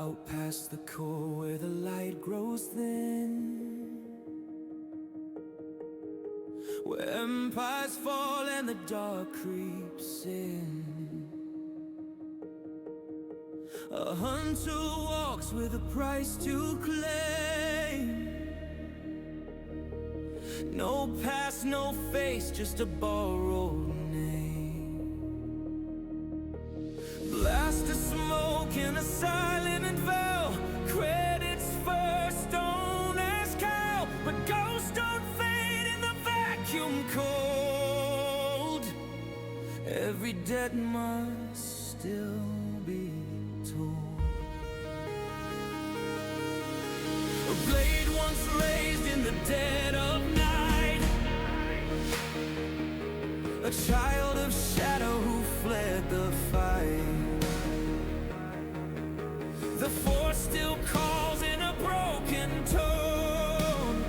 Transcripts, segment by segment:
Out past the core where the light grows thin, where empires fall and the dark creeps in. A hunter walks with a price to claim. No past, no face, just a borrowed name. Blast of smoke in a silent veil, credits first, don't ask how. But ghosts don't fade in the vacuum cold. Every debt must still be told. A blade once raised in the dead of night, a child of shadow who fled the fight. The force still calls in a broken tone,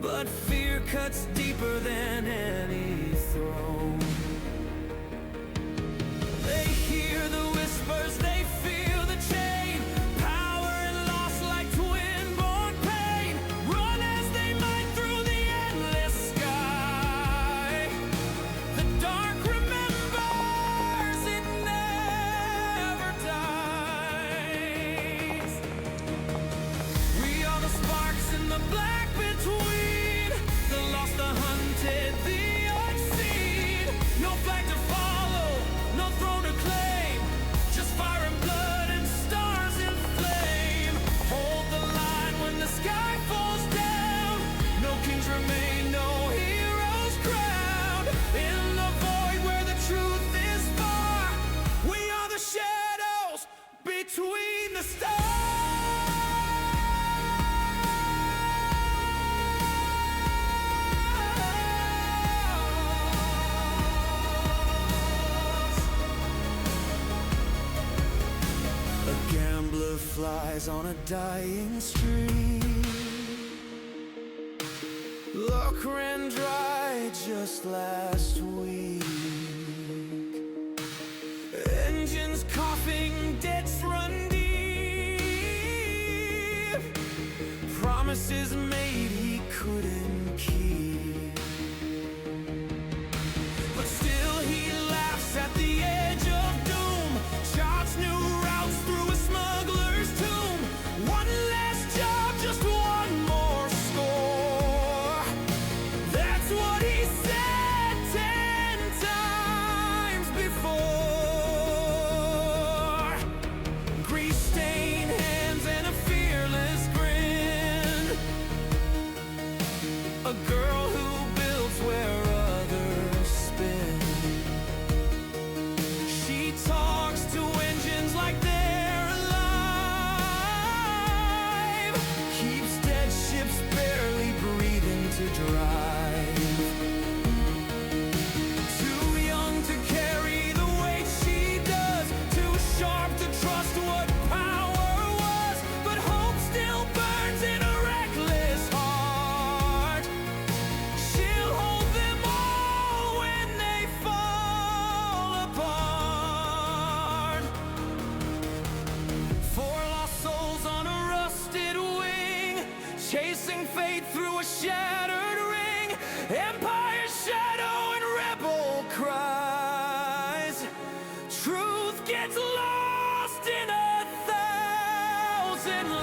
but fear cuts deeper than any throne. They hear the whispers, they feel the chain, power and loss like twin-born pain. Run as they might through the endless sky. The dark remembers, it never dies. We are the sparks in the black between, the lost, the hunted, the unseen. No flag to follow, no throne to claim, just fire and blood and stars in flame. Hold the line when the sky falls down. No kings remain, no heroes crowned. In the void where the truth is far, we are the shadows between the stars. A gambler flies on a dying street. Luck ran dry just last week. Engines coughing, debts run deep. Promises made he couldn't keep. But still he laughs at the edge of doom. Charts new routes through a smuggler's tomb. One last job, just one more score. That's what he said 10 times before. Grease-stained hands and a fearless grin. A girl who builds where others spin. She talks to engines like they're alive, keeps dead ships barely breathing to drive. Too young to carry the weight she does, too sharp to trust what power was. But hope still burns in a reckless heart. She'll hold them all when they fall apart. Four lost souls on a rusted wing, chasing fate through a shattered ring. Empire's shadow and rebel cries. Truth gets lost in a thousand lies.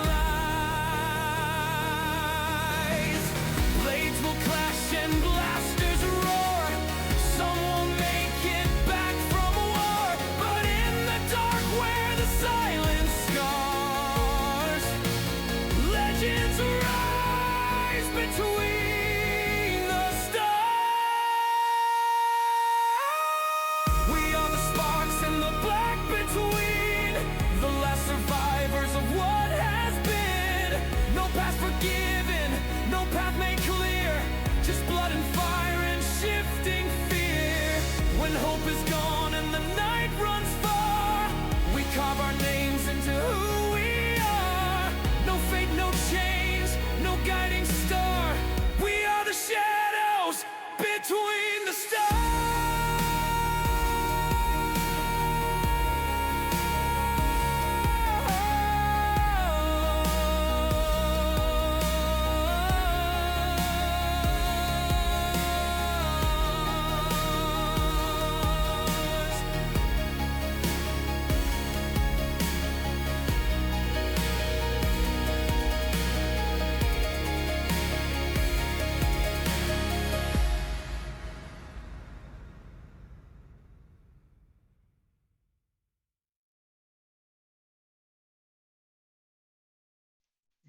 Blades will clash and blasters roar. Some will make it back from war, but in the dark where the silence scars, legends rise between the stars.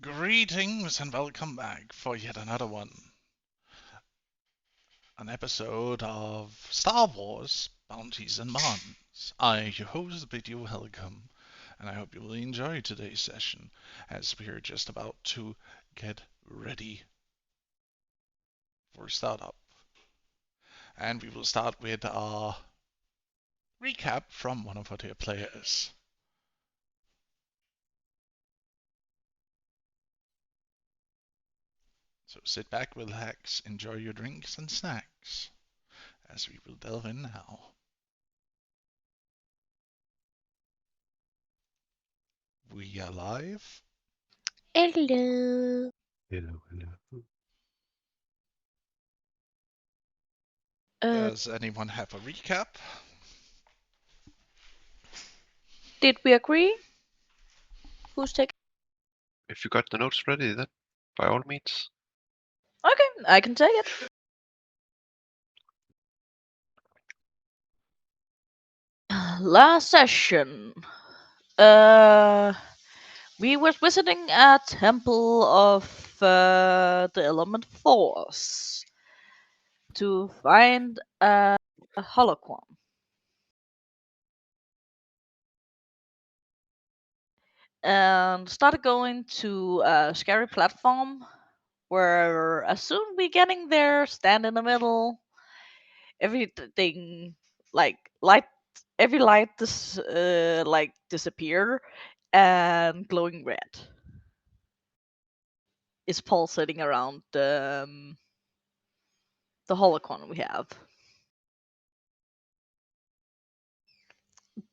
Greetings and welcome back for yet another one. An episode of Star Wars Bounties and Bonds. I, your host, bid you welcome, and I hope you will enjoy today's session as we are just about to get ready for startup. And we will start with a recap from one of our dear players. So sit back, relax, enjoy your drinks and snacks as we will delve in now. We are live. Hello. Hello, hello. Uh, Does anyone have a recap? did we agree? Who's taking? If you got the notes ready, then by all means. Okay, I can take it. Last session, uh, we were visiting a temple of the element force to find a holocron, and started going to a scary platform where as soon we getting there, stand in the middle, everything like light, every light like disappear, and glowing red is pulsating around the holocron we have.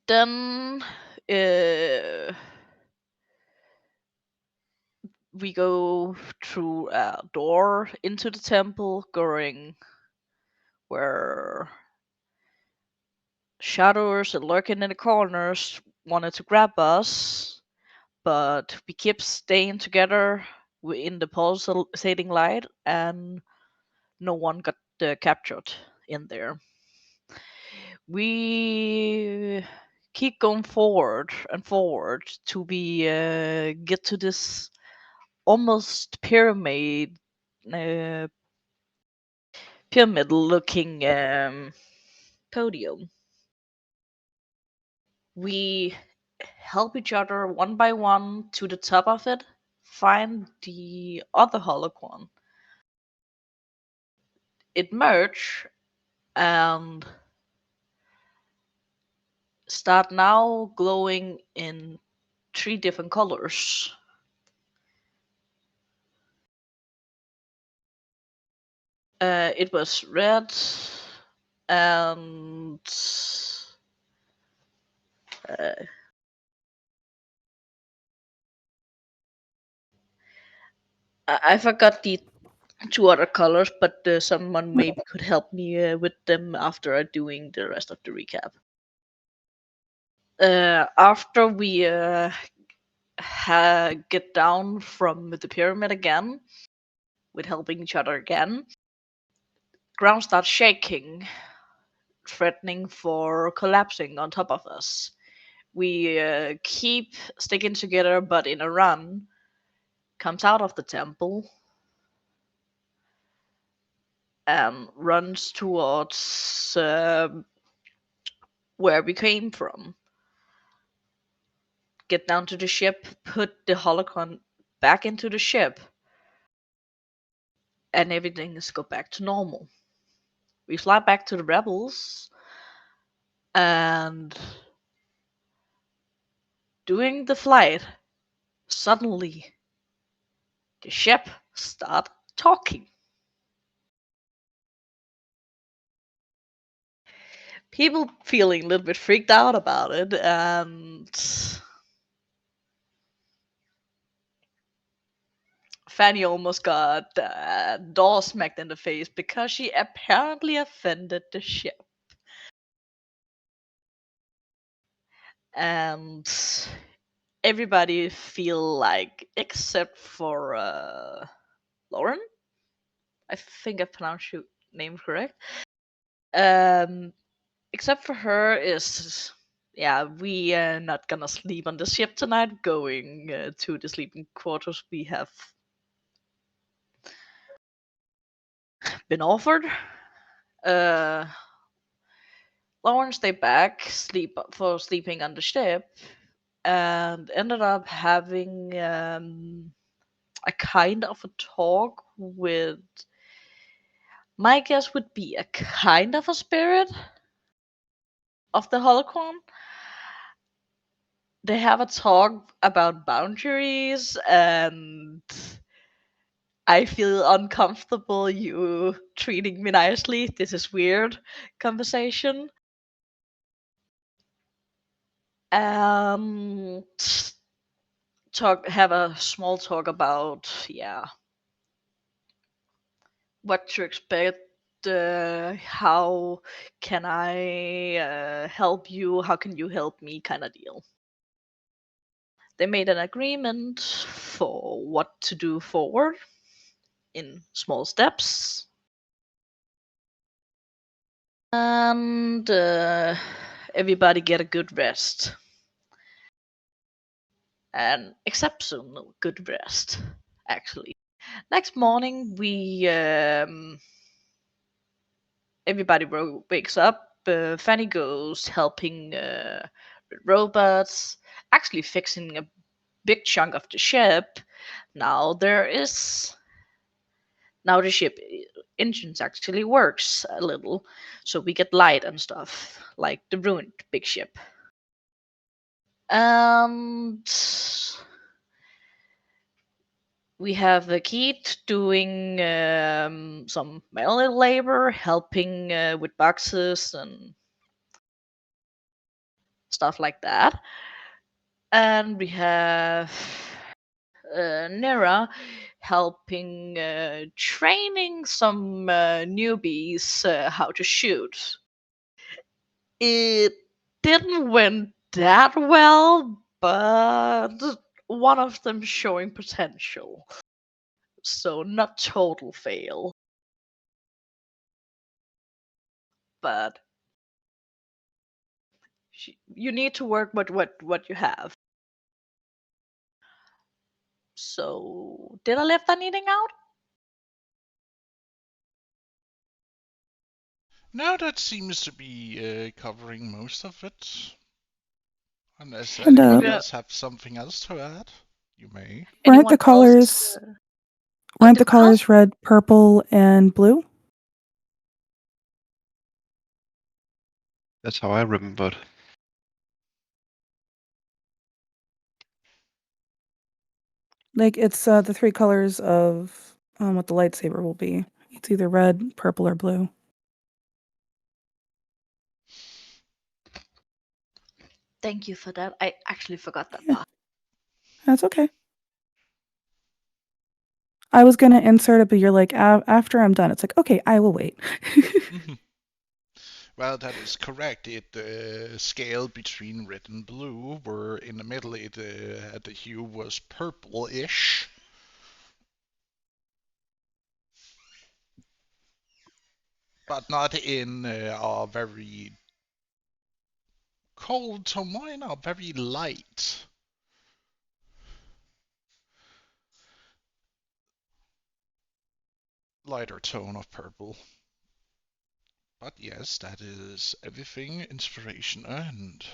Then we go through a door into the temple, going where shadows and lurking in the corners wanted to grab us, but we keep staying together in the pulsating light, and no one got captured in there. We keep going forward and forward to be get to this almost uh, pyramid looking podium. We help each other one by one to the top of it, find the other holocron. It merge and start now glowing in three different colors. It was red and uh, I forgot the two other colors, but someone maybe could help me with them after doing the rest of the recap. After we get down from the pyramid again, with helping each other again, ground starts shaking, threatening for collapsing on top of us. We keep sticking together, but in a run, comes out of the temple and runs towards where we came from. Get down to the ship, put the holocron back into the ship, and everything is go back to normal. We fly back to the rebels, and during the flight, suddenly the ship start talking. People feeling a little bit freaked out about it, and Fanny almost got door smacked in the face because she apparently offended the ship. And everybody feel like, except for Lauren, I think I pronounced your name correct. Um, except for her is Yeah, we are not gonna sleep on the ship tonight. Going to the sleeping quarters we have been offered. Uh, Lauren stayed back, sleeping on the ship, and ended up having a kind of a talk with. My guess would be a kind of a spirit of the holocron. They have a talk about boundaries, and I feel uncomfortable you treating me nicely. This is weird conversation. Um, have a small talk about, yeah, what to expect. How can I help you? How can you help me? Kind of deal. They made an agreement for what to do forward in small steps. And everybody get a good rest. An exceptional good rest, actually. Next morning, everybody wakes up. Fanny goes helping with robots, actually fixing a big chunk of the ship. Now now the ship engines actually works a little, so we get light and stuff like the ruined big ship. And we have Keith doing some manual labor, helping with boxes and stuff like that. And we have Nera helping training some newbies how to shoot. It didn't went that well, but one of them showing potential. So not total fail. But you need to work with what you have. So did I left anything out? No, that seems to be covering most of it. Unless And anyone Yeah. else have something else to add, you may. weren't Anyone the colors else? weren't The the colors red, purple, and blue? That's how I remembered. Like it's the three colors of what the lightsaber will be. It's either red, purple, or blue. Thank you for that. I actually forgot that Yeah. part. That's okay. I was gonna insert it, but you're like, after I'm done, it's like, okay, I will wait. Well, that is correct. It scaled between red and blue, where in the middle the hue was purple-ish. But not in a very cold tone, more in a very lighter tone of purple. But yes, that is everything inspirational. And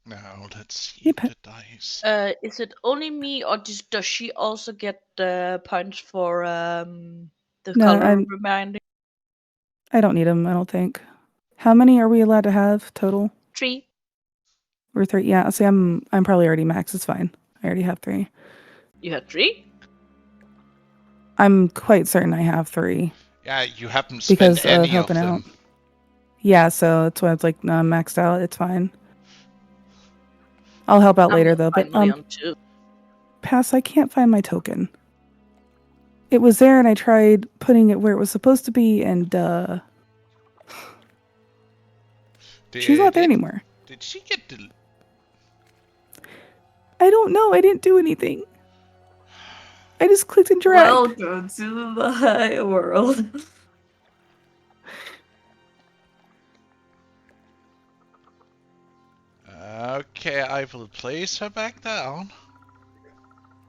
now let's see Yep. the dice. Is it only me, or does she also get points for the No, color reminding? I don't need them. I don't think. How many are we allowed to have total? 3. Or 3? Yeah. See, I'm probably already max. It's fine. I already have 3. You had 3? I'm quite certain I have 3 Yeah, you haven't because spent of any of helping out. them. Yeah, so that's why it's like, no, I'm maxed out. It's fine. I'll help out later though. But Finally on 2. Pass. I can't find my token. It was there, and I tried putting it where it was supposed to be, and she's not there anymore. Did she get the... I don't know. I didn't do anything. I just clicked and dragged. Welcome to the world. Okay, I will place her back down.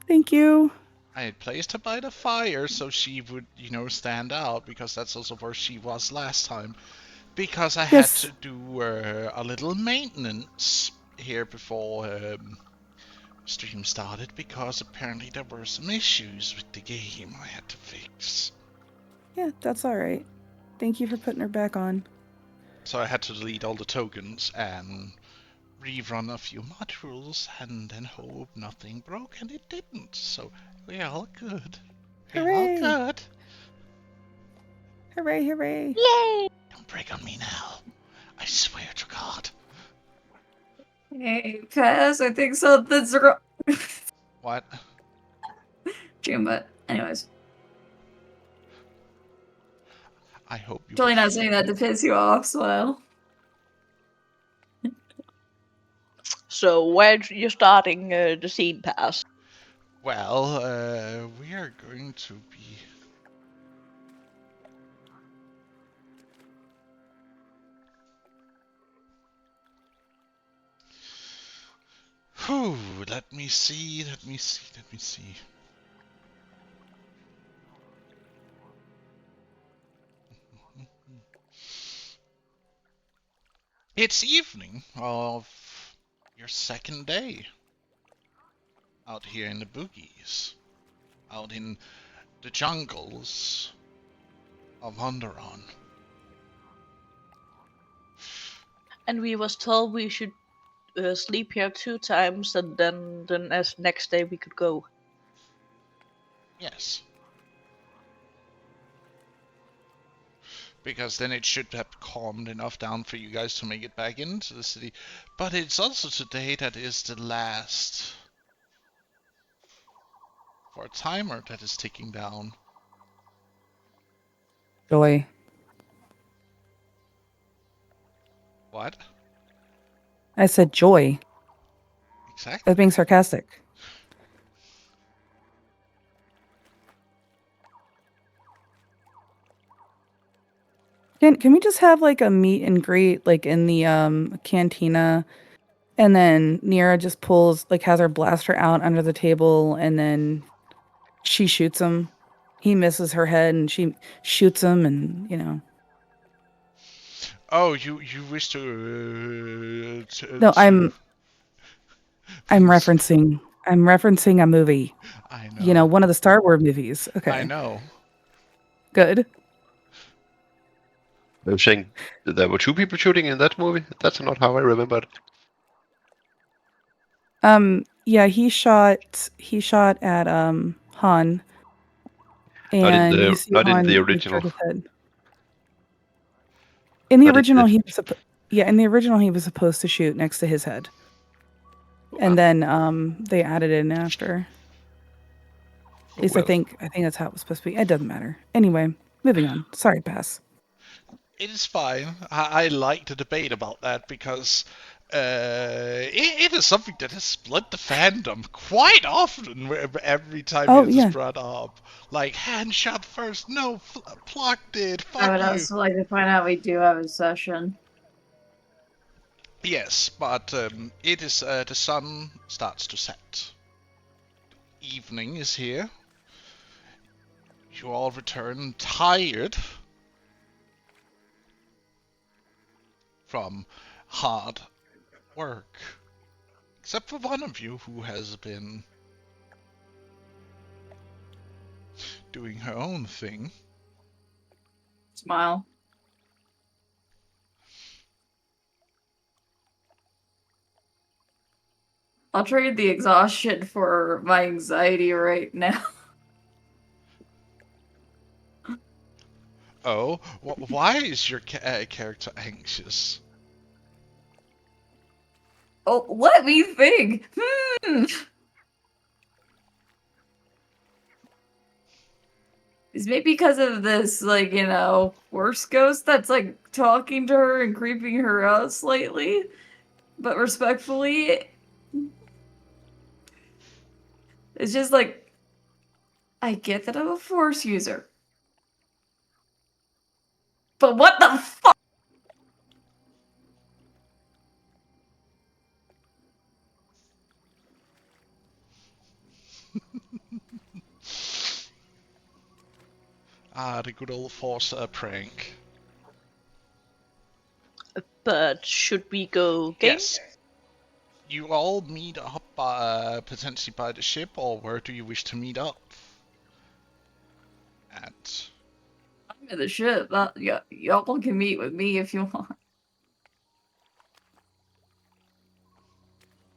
Thank you. I had placed her by the fire so she would, stand out, because that's also where she was last time. Because I had Yes. to do a little maintenance here before stream started, because apparently there were some issues with the game I had to fix. Yeah, that's all right. Thank you for putting her back on. So I had to delete all the tokens and rerun a few modules and then hope nothing broke, and it didn't. So we're all good. We're all Hooray! good. Hooray! Hooray! Yay! Don't break on me now. I swear to God. Hey, Paz, I think something's wrong. What? But anyways, I hope you. totally not saying that to piss you off, Swell. So where you're starting the scene pass? Well, we are going to be. Whew, let me see. It's evening of your second day out here in the boogies, out in the jungles of Onderon. And we was told we should sleep here 2 times, and then as next day we could go. Yes. Because then it should have calmed enough down for you guys to make it back into the city. But it's also today that is the last for a timer that is ticking down. Joy. What? I said joy. I Exactly. was being sarcastic. Can we just have like a meet and greet like in the cantina, and then Nira just has her blaster out under the table, and then she shoots him. He misses her head and she shoots him, and Oh, you wish to No, I'm referencing a movie. I know. One of the Star Wars movies. Okay. I know. Good. I'm saying there were two people shooting in that movie. That's not how I remember it. Yeah, he shot at Han, and you see Not in Han the hit original. his head. In the Not in original, the- he was supposed to shoot next to his head, and Well, then they added it in after. At least well, I think that's how it was supposed to be. It doesn't matter. Anyway, moving on. Sorry, pass. It is fine. I like the debate about that because it is something that has split the fandom quite often. Every time Oh, it is yeah. brought up, like hand shot first, no, plucked it. I Fuck would you. also like to point out we do have a session. Yes, but it is the sun starts to set. Evening is here. You all return tired from hard work. Except for one of you who has been doing her own thing. Smile. I'll trade the exhaustion for my anxiety right now. Oh, why is your character anxious? Oh, let me think. Is maybe because of this, worse ghost that's talking to her and creeping her out slightly, but respectfully. It's just I get that I'm a force user. But what the fuck? The good old force prank. But should we go game? Yes. You all meet up potentially by the ship, or where do you wish to meet up? At I'm in the ship. Y'all can meet with me if you want.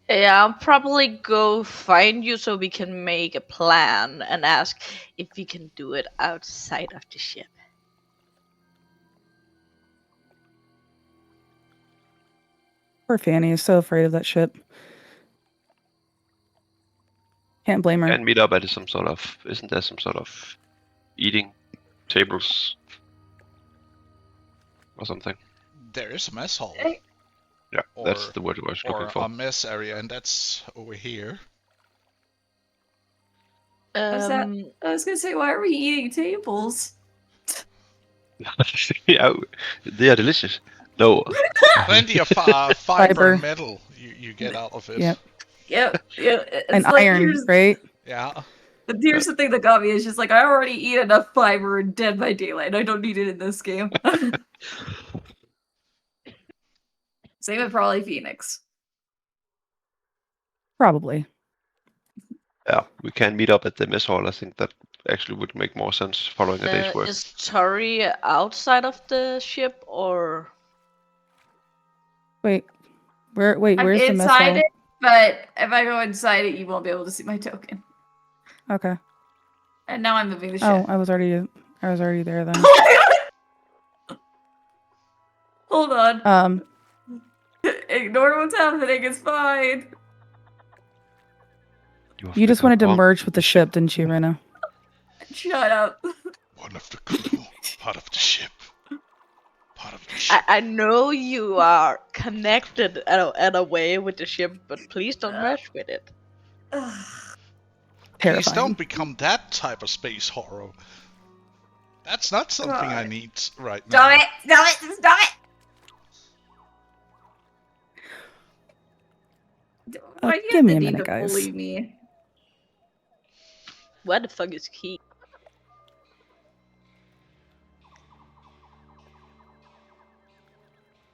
Yeah, I'll probably go find you so we can make a plan and ask if we can do it outside of the ship. Poor Fanny is so afraid of that ship. Can't blame her. And meet up at some sort of. Isn't there some sort of eating tables or something? there is a mess hall. Yeah, that's Or- the word I was looking Or for. a mess area, and that's over here. What's that? I was gonna say, why are we eating tables? Yeah, they are delicious. No, Plenty of fiber Fiber. and metal you get out of it. Yep. Yeah. It's And like, iron, right? Yeah. Here's the thing that got me. It's just like, I already eat enough fiber in Dead by Daylight. I don't need it in this game. Same with probably Phoenix. Probably. yeah, we can meet up at the mess hall. I think that actually would make more sense following a day's work. Is Tori outside of the ship or? Wait, I'm where's the mess inside hall? it, but if I go inside it, you won't be able to see my token. Okay. And now I'm moving the ship. Oh, I was already there then. Hold on. Um, Ignore what's happening. It's fine. have you just become wanted to wrong. merge with the ship, didn't you, Rena? Shut up. One of the crew, part of the ship. Part of the ship. I know you are connected in a way with the ship, but please don't mess with it. Please Terrifying. don't become that type of space horror. That's not something I God. need right now. Stop it! Stop it! Stop it! Why do you give have me the a need minute, to guys. bully me? Where the fuck is Key?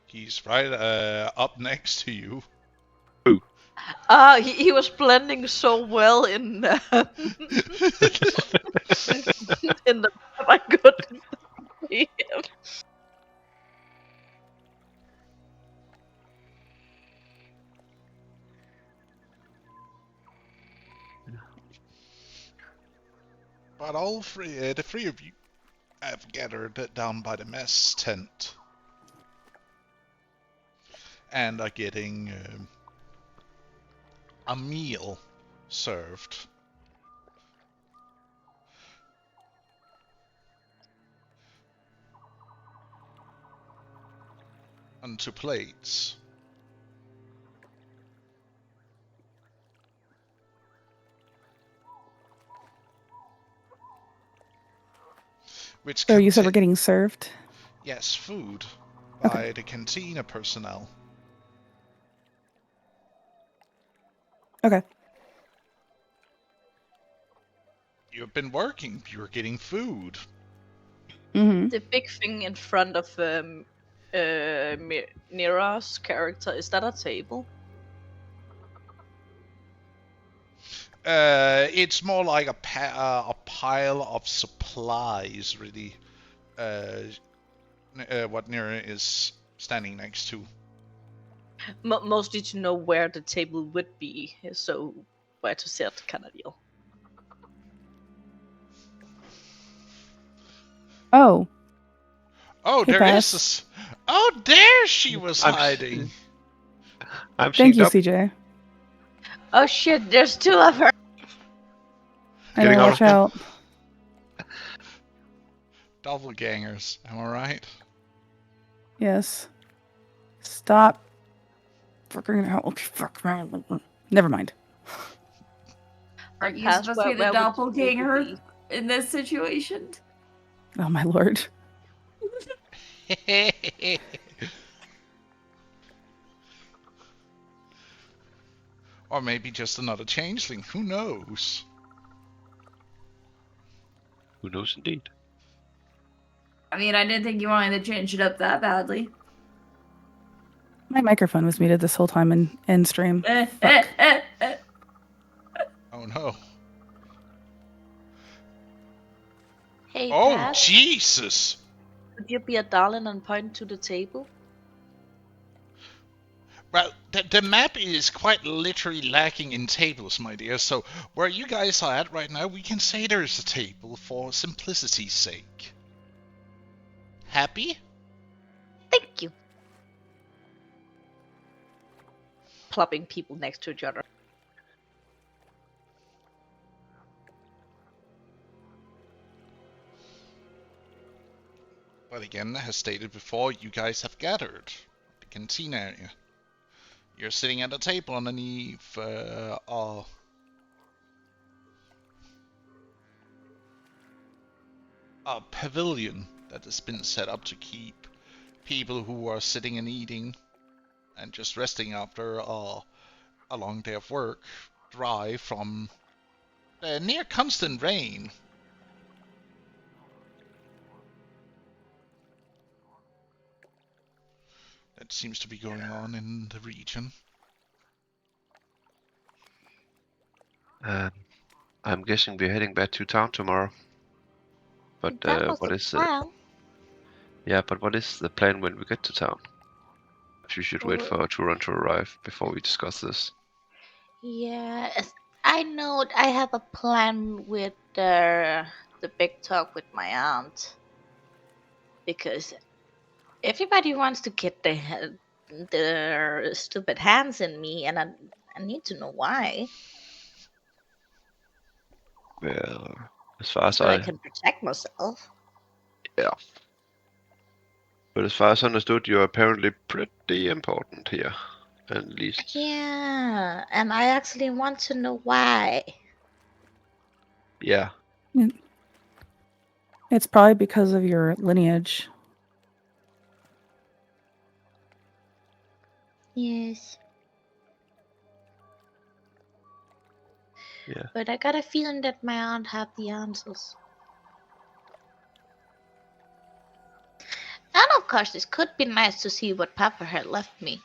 He's right up next to you. He was blending so well in in the map, I couldn't see him. But all three, the three of you have gathered down by the mess tent. And are getting a meal served. Onto plates. Which So you said we're contain- getting served? Yes, food Okay. by the cantina personnel. Okay. You've been working. You're getting food. Mm-hmm. The big thing in front of Nira's character, is that a table? It's more like a pile of supplies, really. What Nira is standing next to. Mostly to know where the table would be, so where to sit, kind of deal. Oh, Oh, Hey, there Pass. is. Oh, there she was I'm s- hiding. I'm thank synced you, up. CJ. Oh shit, there's two of her! I Getting know, out watch of hand. out. Doppelgangers, am I right? Yes. Stop. Fucking hell. Okay, fuck. Never mind. Aren't you Pass, supposed to be the where would you doppelganger be? in this situation? Oh my lord. Or maybe just another changeling. Who knows? Who knows indeed? I mean, I didn't think you wanted to change it up that badly. My microphone was muted this whole time in stream. Fuck. Oh no. Hey, Oh, Pat, Jesus! would you be a darling and point to the table? Well, the map is quite literally lacking in tables, my dear, so where you guys are at right now, we can say there's a table for simplicity's sake. Happy? Thank you. Plopping people next to each other. But again, as stated before, you guys have gathered the canteen area. You're sitting at a table underneath a pavilion that has been set up to keep people who are sitting and eating and just resting after a long day of work dry from near constant rain. That seems to be going on in the region. I'm guessing we're heading back to town tomorrow. But That was what the is plan. yeah? But what is the plan when we get to town? You should wait for Turon to arrive before we discuss this. Yes, I know. I have a plan with the big talk with my aunt, because everybody wants to get their stupid hands in me, and I need to know why, Well, as far as so I can protect myself. yeah. But as far as understood, you're apparently pretty important here, at least. Yeah, and I actually want to know why. Yeah. It's probably because of your lineage. Yes. Yeah. But I got a feeling that my aunt have the answers. And of course, this could be nice to see what Papa had left me.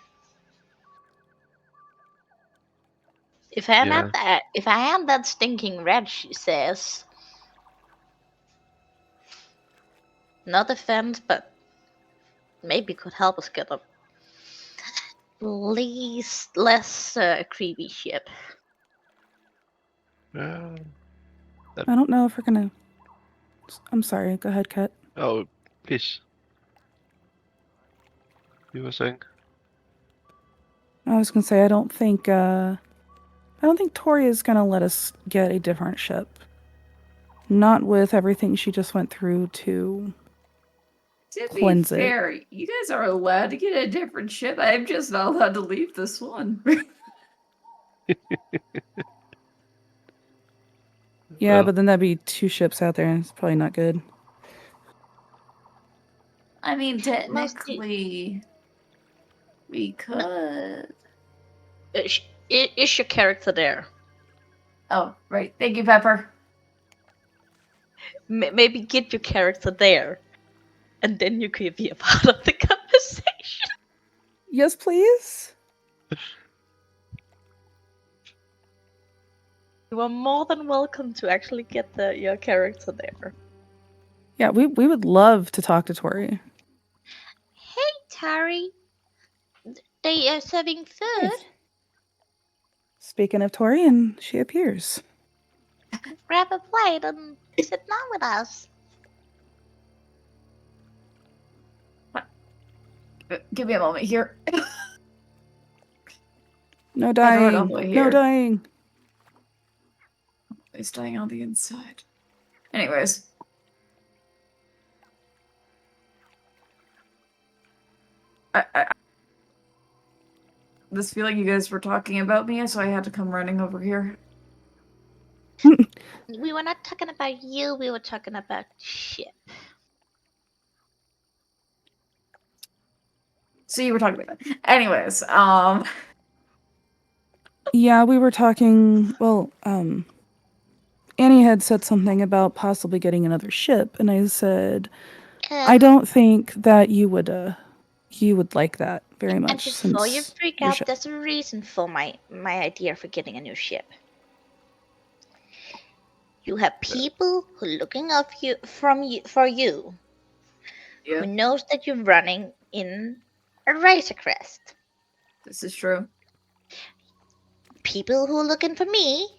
If I am that stinking rat, she says. Not offense, but maybe could help us get a less creepy ship. Uh, I don't know if we're gonna. I'm sorry. Go ahead, Kat. oh, please. You were saying? I was gonna say I don't think Tori is gonna let us get a different ship. Not with everything she just went through to To be cleanse it. fair, you guys are allowed to get a different ship. I'm just not allowed to leave this one. Yeah, Well, but then that'd be 2 ships out there, and it's probably not good. I mean, technically, we could. Is your character there? Oh, right. Thank you, Pepper. Maybe get your character there, and then you could be a part of the conversation. Yes, please. You are more than welcome to actually get your character there. Yeah, we would love to talk to Tori. Hey, Tari. They are serving food. Yes. Speaking of Tori, and she appears. Grab a plate and sit down with us. Give me a moment here. No dying. all the way No here. dying. He's dying on the inside. Anyways. I this feeling you guys were talking about me, so I had to come running over here. We were not talking about you, we were talking about ship. So you were talking about that. Anyways, Yeah, we were talking. Well, Annie had said something about possibly getting another ship, and I said, I don't think that you would like that very And much before you since freak your out, ship. there's a reason for my idea for getting a new ship. You have people who are looking up for you, Yeah, who knows that you're running in a Razor Crest. this is true. People who are looking for me,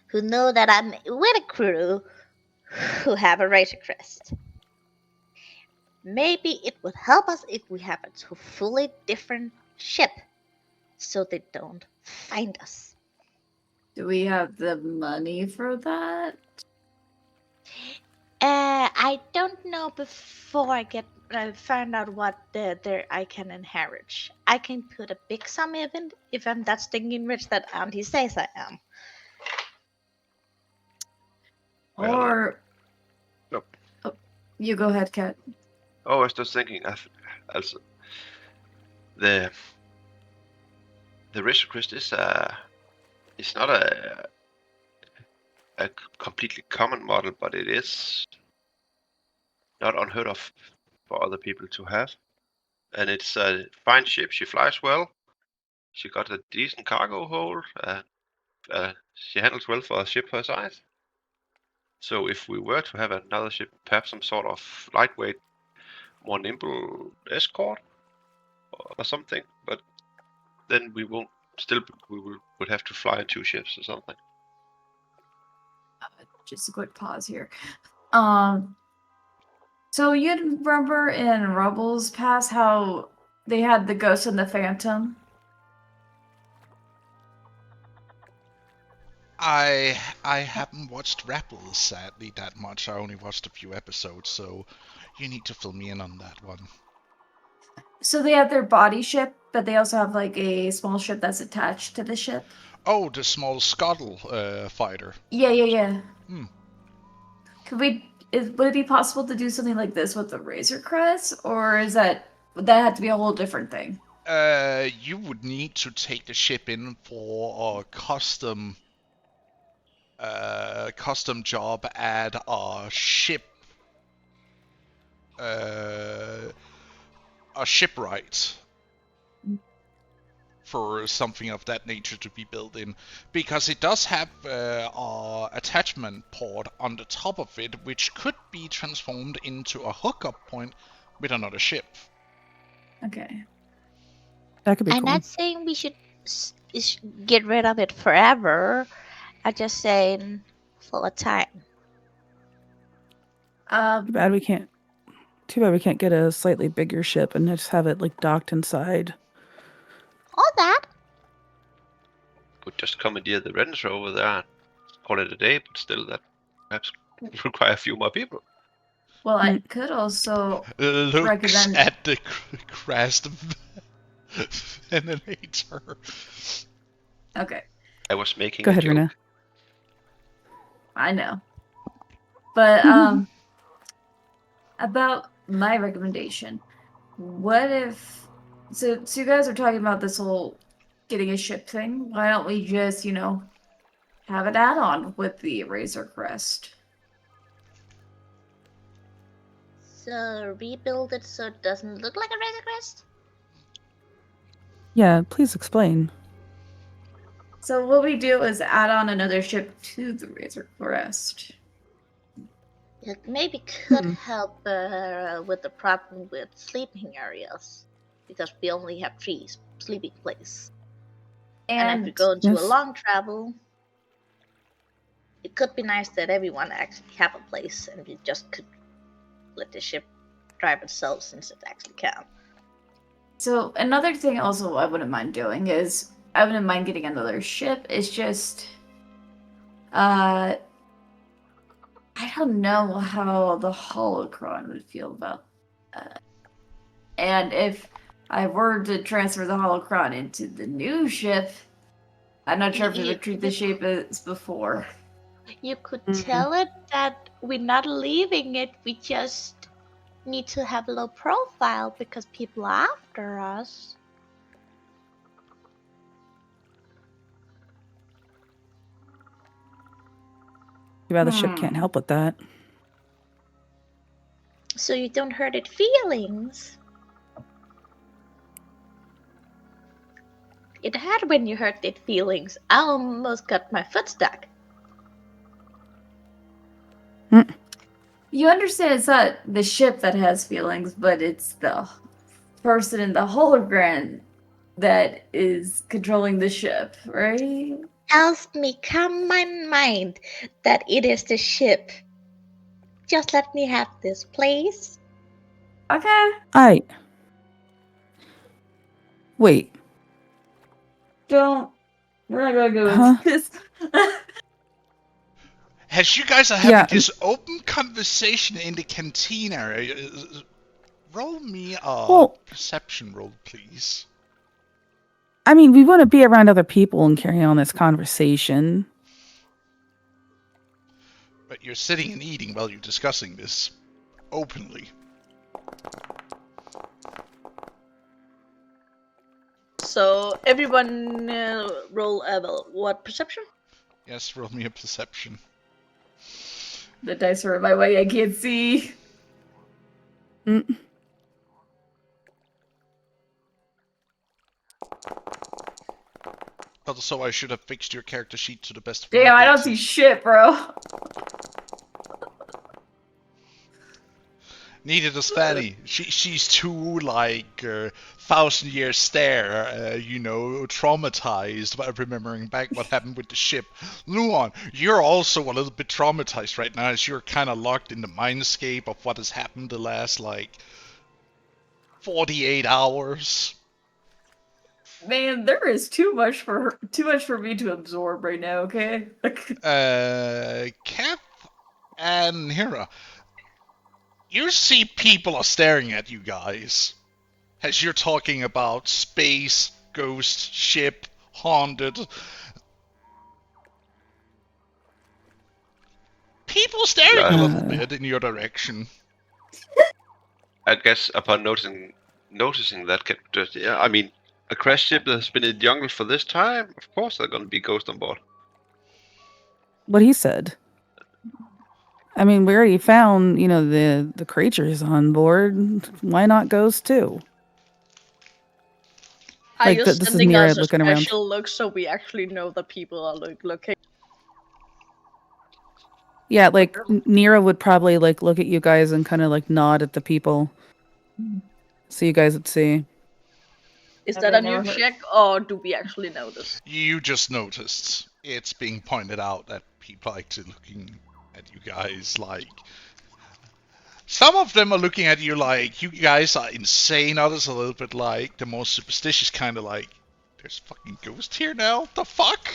who know that I'm with a crew who have a Razor Crest. Maybe it would help us if we have a fully different ship, so they don't find us. Do we have the money for that? I don't know before I get find out what I can inherit. I can put a big sum if I'm that stinking rich that Auntie says I am. Well, Or no. oh, you go ahead, Kat. Oh, I was just thinking. Also, the Razor Crest is not a completely common model, but it is not unheard of for other people to have. And it's a fine ship. She flies well. She got a decent cargo hold. She handles well for a ship her size. So if we were to have another ship, perhaps some sort of lightweight, more nimble escort or something, but then we won't. Still, would have to fly in 2 ships or something. Just a quick pause here. So you remember in Rebels Pass how they had the Ghost and the Phantom? I haven't watched Rebels sadly that much. I only watched a few episodes, so you need to fill me in on that one. So they have their body ship, but they also have like a small ship that's attached to the ship. Oh, the small scuttle fighter. Yeah. Hmm. Would it be possible to do something like this with the Razor Crest, or would that have to be a whole different thing? You would need to take the ship in for a custom job at a shipwright for something of that nature to be built in, because it does have a attachment port on the top of it, which could be transformed into a hookup point with another ship. Okay. That could be I'm cool. not saying we should get rid of it forever. I'm just saying for a time. Too bad we can't. Too bad we can't get a slightly bigger ship and just have it like docked inside. All that. Could just commandeer the Renter over there and call it a day, but still that perhaps would require a few more people. Well, I could also Looks recommend. at the crest Venator. Okay, I was making Go a ahead, joke. Rena. I know. But about my recommendation, what if? So you guys are talking about this whole getting a ship thing. Why don't we just, have an add-on with the Razor Crest? So rebuild it so it doesn't look like a Razor Crest? Yeah, please explain. So what we do is add on another ship to the Razor Crest. It maybe could Hmm. help with the problem with sleeping areas, because we only have 3 sleeping places. And if we go into a Yes. long travel, it could be nice that everyone actually have a place, and we just could let the ship drive itself since it actually can. So another thing also I wouldn't mind doing is I wouldn't mind getting another ship. It's just I don't know how the holocron would feel about and if I were to transfer the holocron into the new ship, I'm not sure if it would treat the shape as before. You could tell it that we're not leaving it, we just need to have a low profile because people are after us. Too bad the ship can't help with that. So you don't hurt its feelings. It had when you hurt its feelings. I almost got my foot stuck. You understand it's not the ship that has feelings, but it's the person in the hologram that is controlling the ship, right? Helps me calm my mind that it is the ship. Just let me have this, please. Okay. Wait. Don't. We're not gonna go Huh? into this. As you guys are having this open conversation in the canteen area, roll me a perception roll, please. I mean, we want to be around other people and carry on this conversation. But you're sitting and eating while you're discussing this openly. So everyone roll what perception? Yes, roll me a perception. The dice are in my way. I can't see. Also, I should have fixed your character sheet to the best of my Damn, I don't ability. see shit, bro. Neither does Fanny. She's too, like, 1,000-year stare, traumatized by remembering back what happened with the ship. Luan, you're also a little bit traumatized right now as you're kind of locked in the mindscape of what has happened the last, 48 hours. Man, there is too much for me to absorb right now, okay? Kath and Hira, you see people are staring at you guys as you're talking about space, ghost, ship, haunted. People staring a little bit in your direction. I guess upon noticing that, I mean, a crash ship that has been in the jungle for this time, of course there's gonna be ghosts on board. What he said. I mean, we already found, the creatures on board. Why not ghosts too? Are you this is sending Nira us a looking around. special look so we actually know that people are looking? Yeah, Nira would probably look at you guys and kind of nod at the people, so you guys would see. Is Have that I a new never heard- check, or do we actually notice? You just noticed it's being pointed out that people are actually looking at you guys like. Some of them are looking at you like you guys are insane. Others a little bit like the more superstitious kind of like, there's fucking ghosts here now. The fuck?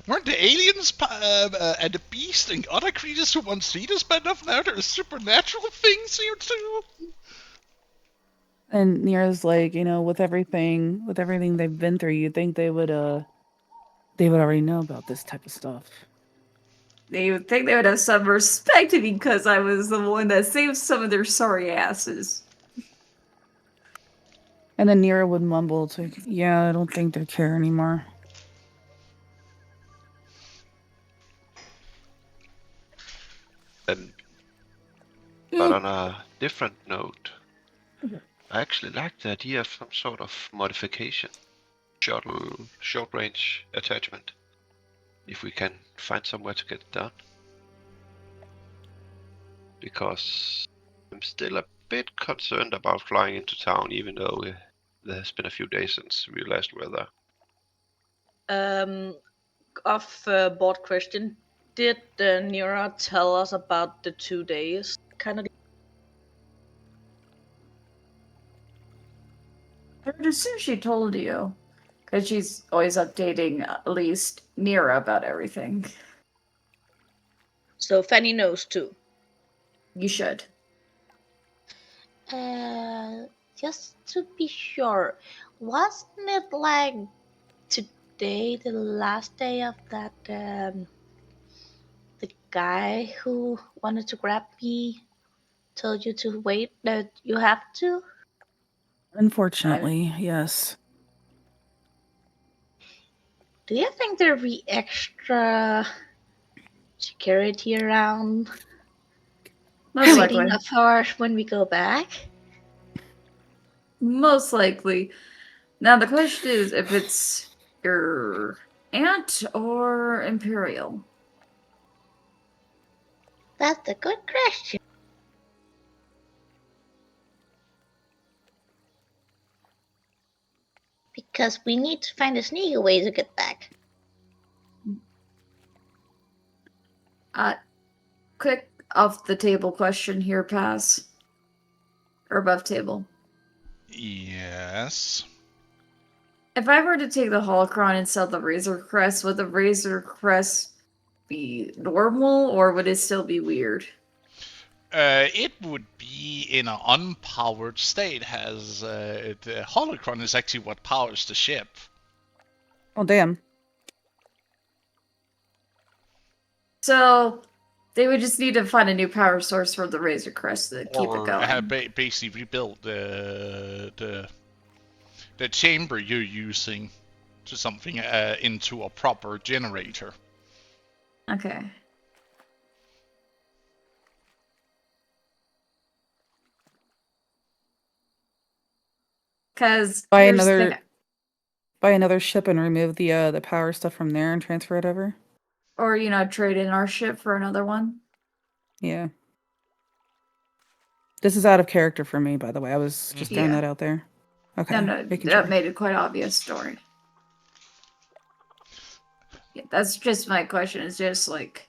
Weren't the aliens and the beast and other creatures who once feed us bad enough now? There's supernatural things here too. And Nira's like, with everything they've been through, you'd think they would already know about this type of stuff. They would think they would have some respect because I was the one that saved some of their sorry asses. And then Nira would mumble, it's like, yeah, I don't think they care anymore. But on a different note, I actually like the idea of some sort of modification. Short range attachment. If we can find somewhere to get it done. Because I'm still a bit concerned about flying into town, even though there has been a few days since we last were there. Off board question. Did Nira tell us about the 2 days? Kind of. I would assume she told you. Because she's always updating at least Nira about everything. So Fanny knows too. You should. Just to be sure, wasn't it like today, the last day of that, the guy who wanted to grab me told you to wait, that you have to? Unfortunately, yes. Do you think there'll be extra security around? Most Waiting likely. up for when we go back. Most likely. Now the question is if it's your aunt or Imperial. That's a good question. Because we need to find a sneaky way to get back. Quick off the table question here, Pass. Or above table. Yes. If I were to take the holocron and sell the Razor Crest, would the Razor Crest be normal or would it still be weird? It would be in an unpowered state. Has the holocron is actually what powers the ship. Oh, damn. So they would just need to find a new power source for the Razor Crest to keep it Or going. basically rebuild the chamber you're using to something into a proper generator. Okay. Because Buy another ship and remove the power stuff from there and transfer it over. or trade in our ship for another one. Yeah. This is out of character for me, by the way. I was just throwing that out there. Okay. No, that made it quite obvious story. Yeah, that's just my question. It's just like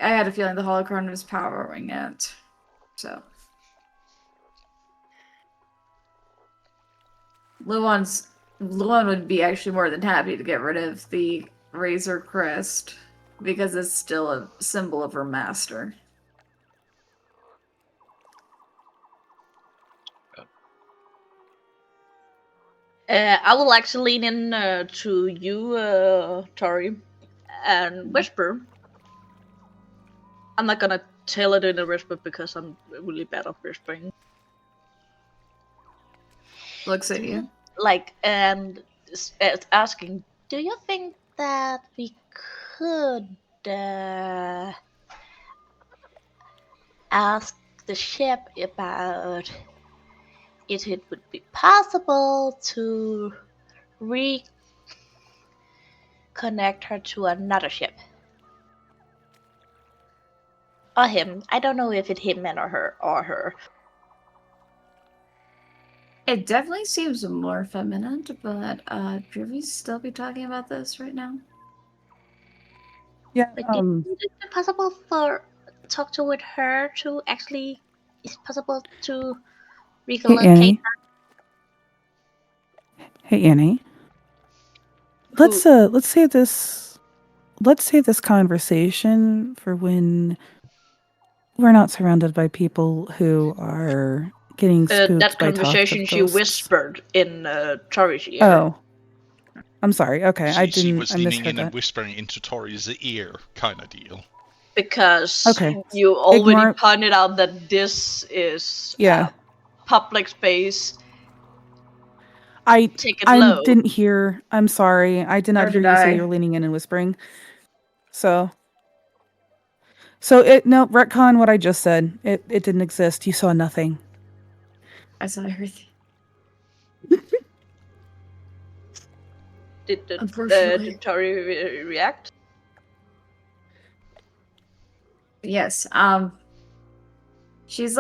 I had a feeling the holocron was powering it, so Luan would be actually more than happy to get rid of the Razor Crest because it's still a symbol of her master. I will actually lean in to you, Tori, and whisper. I'm not gonna tell it in a whisper because I'm really bad at whispering. Looks at you. Like, and asking, Do you think that we could ask the ship about if it would be possible to reconnect her to another ship? Or him. I don't know if it's him and or her. It definitely seems more feminine, but should we still be talking about this right now? Yeah. Like, is it possible for talk to with her to actually? Is it possible to relocate? Hey Annie. Let's save this conversation for when we're not surrounded by people who are getting spooked that by conversation talk of she ghosts. whispered in Tori's ear. Oh. I'm sorry. Okay, She was I leaning misheard in and that. whispering into Tori's ear, kind of deal. Because Okay. you already Ignore- pointed out that this is Yeah. public space. I Take it low. didn't hear. I'm sorry. I did not Nor hear did you say I. you were leaning in and whispering. So retcon what I just said. It didn't exist. You saw nothing. I saw everything. Did Tori react? Yes. She's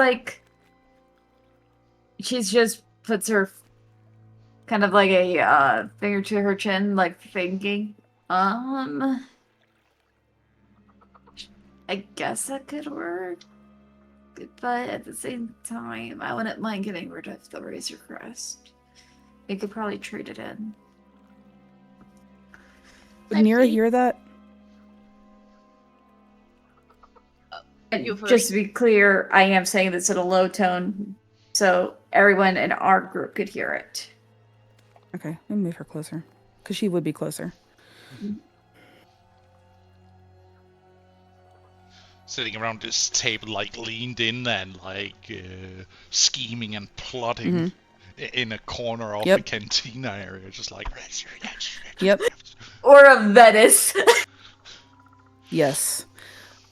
just puts her kind of like a finger to her chin, like thinking. I guess that could work. But at the same time, I wouldn't mind getting rid of the Razor Crest. We could probably trade it in. Did Nira hear that? Just to be clear, I am saying this in a low tone, so everyone in our group could hear it. Okay, let me move her closer, because she would be closer. Sitting around this table, like leaned in and scheming and plotting in a corner of the cantina area, just like. Yep. Or a Venice. Yes.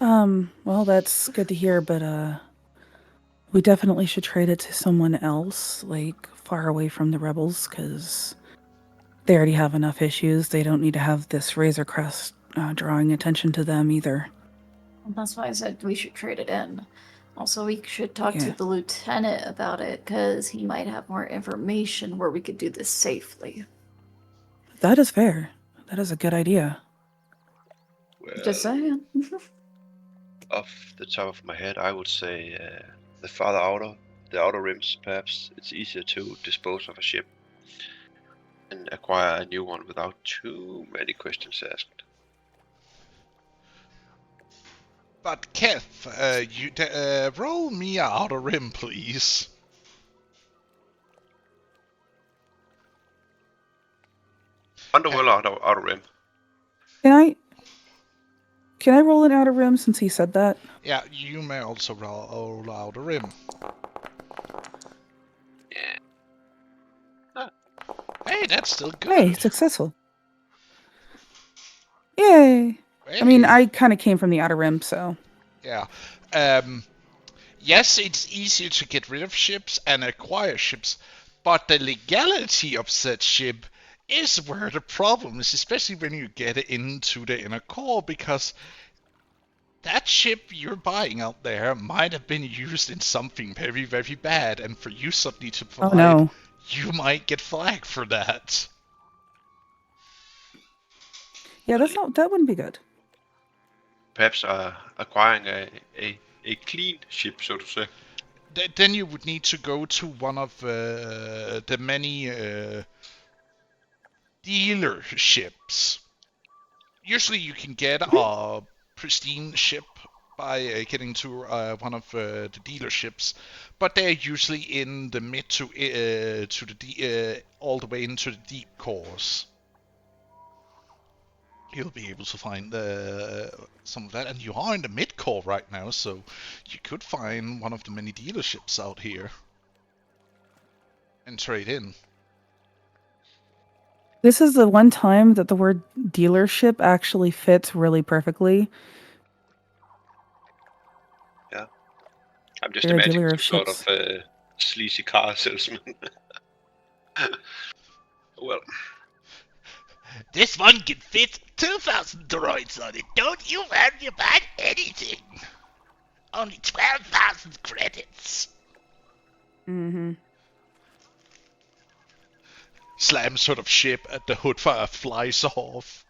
Well, that's good to hear, but we definitely should trade it to someone else, like far away from the rebels, because they already have enough issues. They don't need to have this Razor Crest drawing attention to them either. And that's why I said we should trade it in. Also, we should talk to Yeah. the lieutenant about it, because he might have more information where we could do this safely. That is fair. That is a good idea. Well, Just saying. off the top of my head, I would say the outer rims, perhaps it's easier to dispose of a ship and acquire a new one without too many questions asked. But Kev, roll me a outer rim, please. Underworld outer rim. Can I roll an outer rim since he said that? Yeah, you may also roll outer rim. Yeah. Hey, that's still good. Hey, successful. Yay! I mean, Hey. I kind of came from the outer rim, so. Yeah. Yes, it's easier to get rid of ships and acquire ships, but the legality of said ship is where the problem is, especially when you get into the inner core, because that ship you're buying out there might have been used in something very, very bad, and for you suddenly to Oh provide, no. you might get flagged for that. Yeah, that wouldn't be good. Perhaps acquiring a clean ship, so to say. Then you would need to go to one of the many dealerships. Usually you can get a pristine ship by getting to one of the dealerships, but they're usually in the mid to the all the way into the deep cores. You'll be able to find some of that, and you are in the mid core right now, so you could find one of the many dealerships out here and trade in. This is the one time that the word dealership actually fits really perfectly. I'm just They're a imagining dealer of some sort ships. of sleazy car salesman. Well, This one can fit 2,000 droids on it. Don't you worry about anything. Only 12,000 credits. Mm-hmm. Slam sort of ship at the hood fire flies off.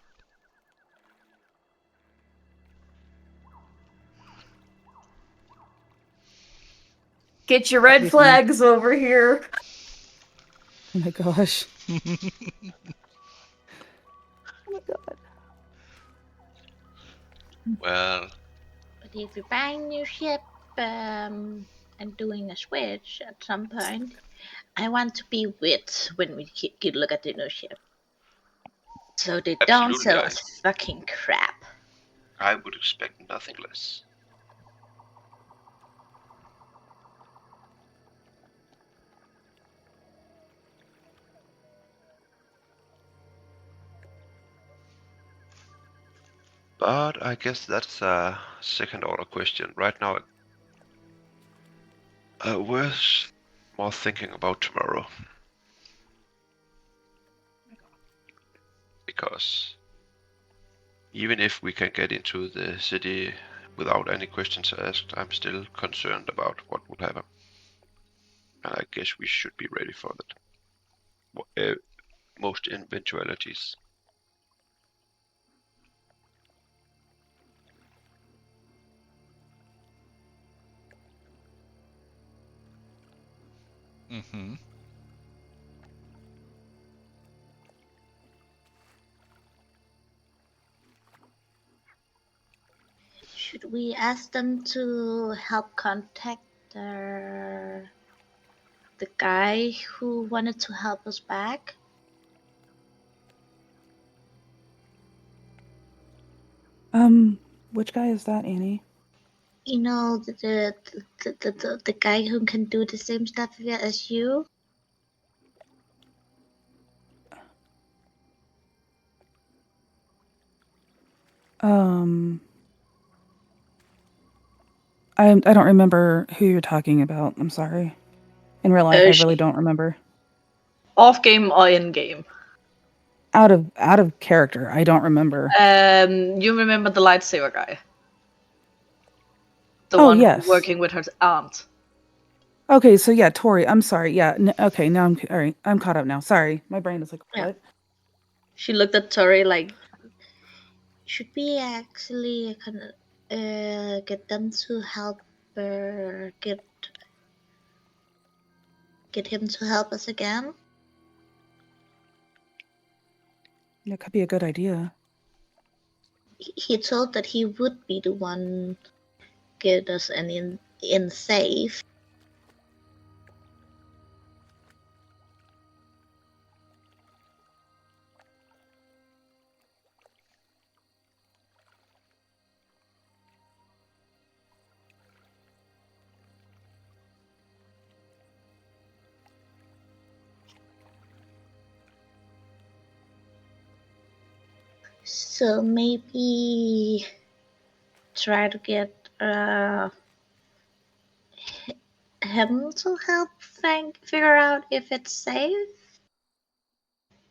Get your red Be fine. flags over here. Oh my gosh. Oh my god. well, But if you're buying a new ship and doing a switch at some point, I want to be with when we look at the new ship. So they don't absolutely, sell us fucking crap. I would expect nothing less. But I guess that's a second order question. Right now, worth more thinking about tomorrow. Because even if we can get into the city without any questions asked, I'm still concerned about what will happen. And I guess we should be ready for that. Most eventualities. Mm-hmm. Should we ask them to help contact the guy who wanted to help us back? Which guy is that, Annie? You know, the guy who can do the same stuff as you? Um, I don't remember who you're talking about. I'm sorry. In real life, I really don't remember. Off game or in game? Out of character, I don't remember. You remember the lightsaber guy? The Oh, one yes. working with her aunt. Okay, so yeah, Tori. I'm sorry. Yeah. Okay, now I'm all right. I'm caught up now. Sorry, my brain is like, Yeah. what? She looked at Tori like, Should we actually get them to help get him to help us again? That could be a good idea. He told that he would be the one get us in safe. So maybe try to get him to help figure out if it's safe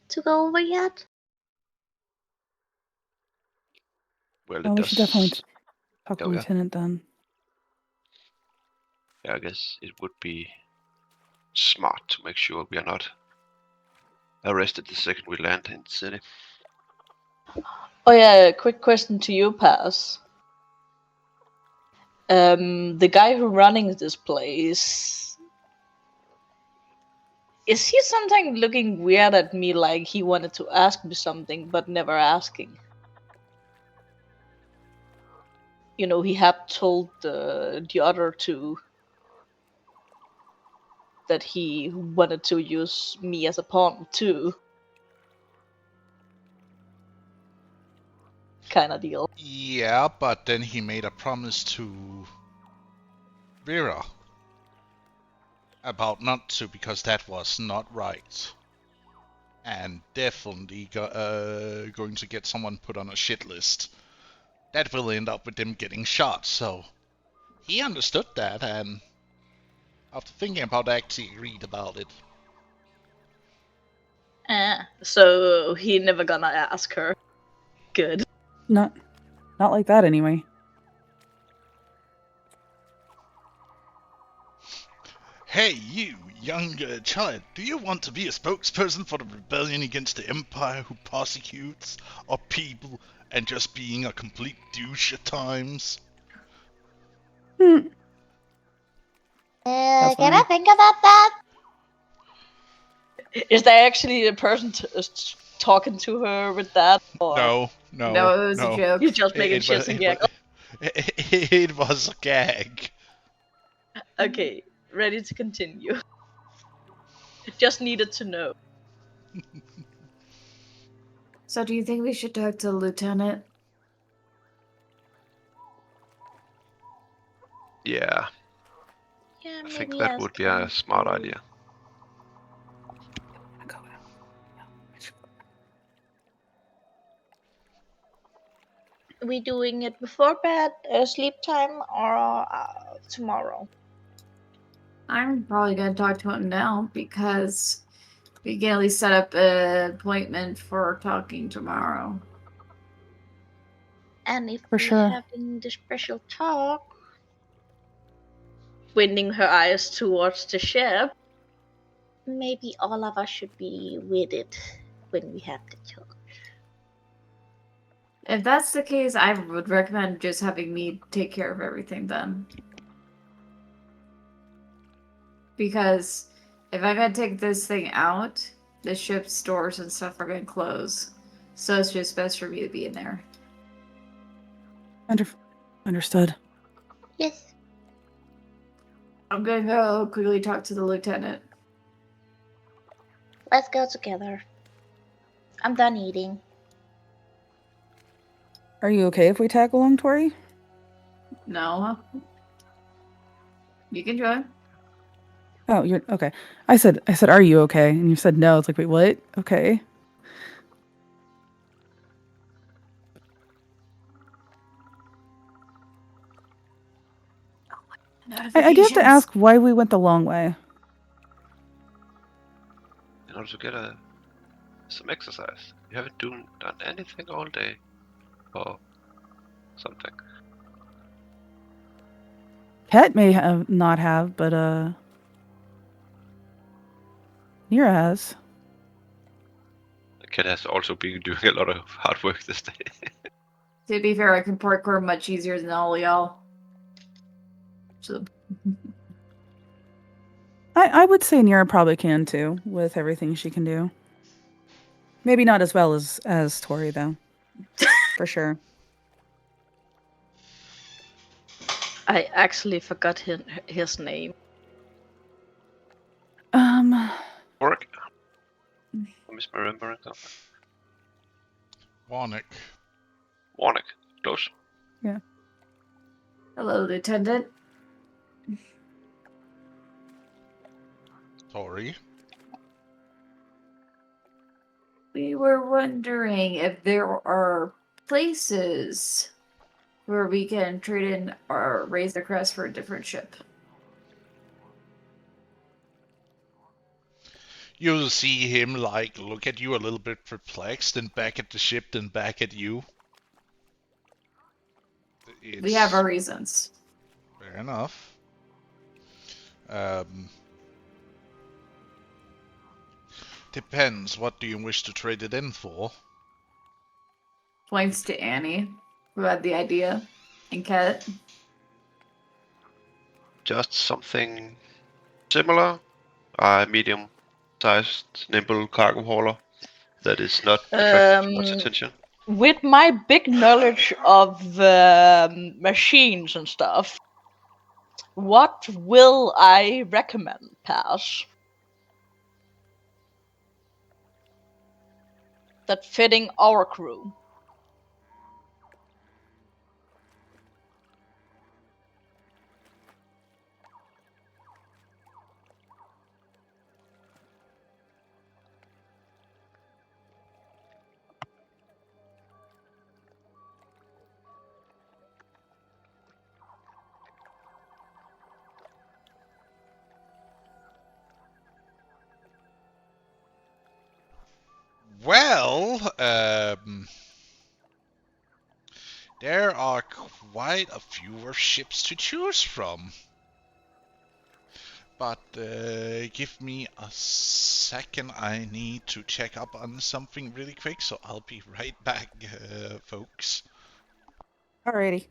to go over yet. Well, Well, it we should definitely does. talk to Oh, yeah. Lieutenant then. Yeah, I guess it would be smart to make sure we are not arrested the second we land in the city. oh yeah, quick question to you, Pass. The guy who running this place, is he sometimes looking weird at me like he wanted to ask me something but never asking? You know, he had told the other two that he wanted to use me as a pawn too. Kind of deal. Yeah, but then he made a promise to Vera about not to, because that was not right. And definitely going to get someone put on a shit list. That will end up with them getting shot, so he understood that, and after thinking about it, actually agreed about it. So he never gonna ask her. Good. Not like that anyway. Hey, you, young child, do you want to be a spokesperson for the rebellion against the Empire who persecutes our people and just being a complete douche at times? Hmm. Can funny. I think about that? Is there actually a person talking to her with that? Or No, No, it was a joke. you're just making It shit was, and it, gag? was, it was a gag. Okay, ready to continue. Just needed to know. So do you think we should talk to the lieutenant? Yeah, Yeah, I maybe think that ask would be him a smart to- idea. We doing it before bed, sleep time, or tomorrow? I'm probably gonna talk to him now because we can at least set up an appointment for talking tomorrow. And if For we're sure. having the special talk, Winding her eyes towards the ship. maybe all of us should be with it when we have the talk. If that's the case, I would recommend just having me take care of everything then. Because if I gotta take this thing out, the ship's stores and stuff are gonna close. So it's just best for me to be in there. Understood. Yes. I'm gonna go quickly talk to the lieutenant. Let's go together. I'm done eating. Are you okay if we tag along, Tori? No. You can join. Oh, you're okay. I said, are you okay? And you said no. It's like, wait, what? Okay. I do have to ask why we went the long way. In order to get some exercise. You haven't done anything all day. Or something. Pet may not have, but Nira has. The kid has also been doing a lot of hard work this day. To be fair, I can parkour much easier than all y'all. So I would say Nira probably can too, with everything she can do. Maybe not as well as Tori though. For sure. I actually forgot his name. Work. I'm misremembering something. Warnick. Warnick. Close. hello, Lieutenant. Tori. We were wondering if there are places where we can trade in our Razor Crest for a different ship. You'll see him look at you a little bit perplexed, and back at the ship, then back at you. We have our reasons. Fair enough. Depends. What do you wish to trade it in for? Points to Annie, who had the idea, and Kat. Just something similar. Medium-sized, nimble cargo hauler that is not attracting much attention. With my big knowledge of machines and stuff, what will I recommend, Pass? That fitting our crew. Well, there are quite a few ships to choose from. But give me a second. I need to check up on something really quick, so I'll be right back, folks. Alrighty.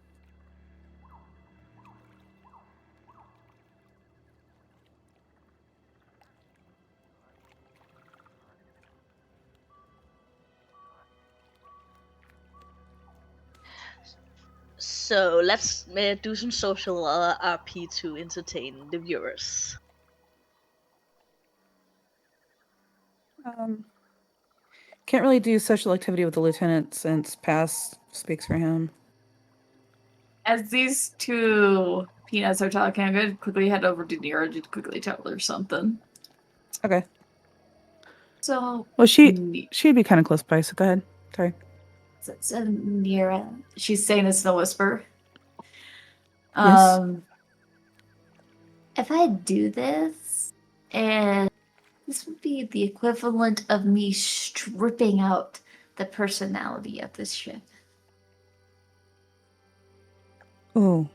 So let's do some social RP to entertain the viewers. Can't really do social activity with the lieutenant since Pass speaks for him. As these two peanuts are talking, I'm going to quickly head over to Nira to quickly tell her something. Okay. So, Well, she'd be kind of close by, so go ahead. Sorry. So Nira, she's saying this in a whisper. Yes. If I do this, and this would be the equivalent of me stripping out the personality of this ship. Oh.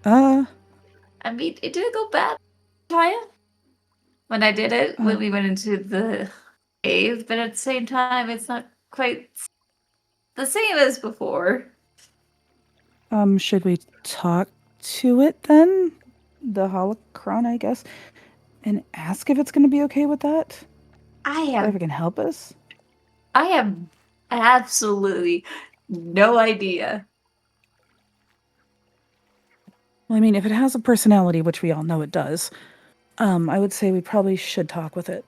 I mean, it didn't go bad, Taya. When I did it, when we went into the cave, but at the same time, it's not quite the same as before. Should we talk to it then? The holocron, I guess, and ask if it's going to be okay with that? If it can help us? I have absolutely no idea. Well, I mean, if it has a personality, which we all know it does, I would say we probably should talk with it.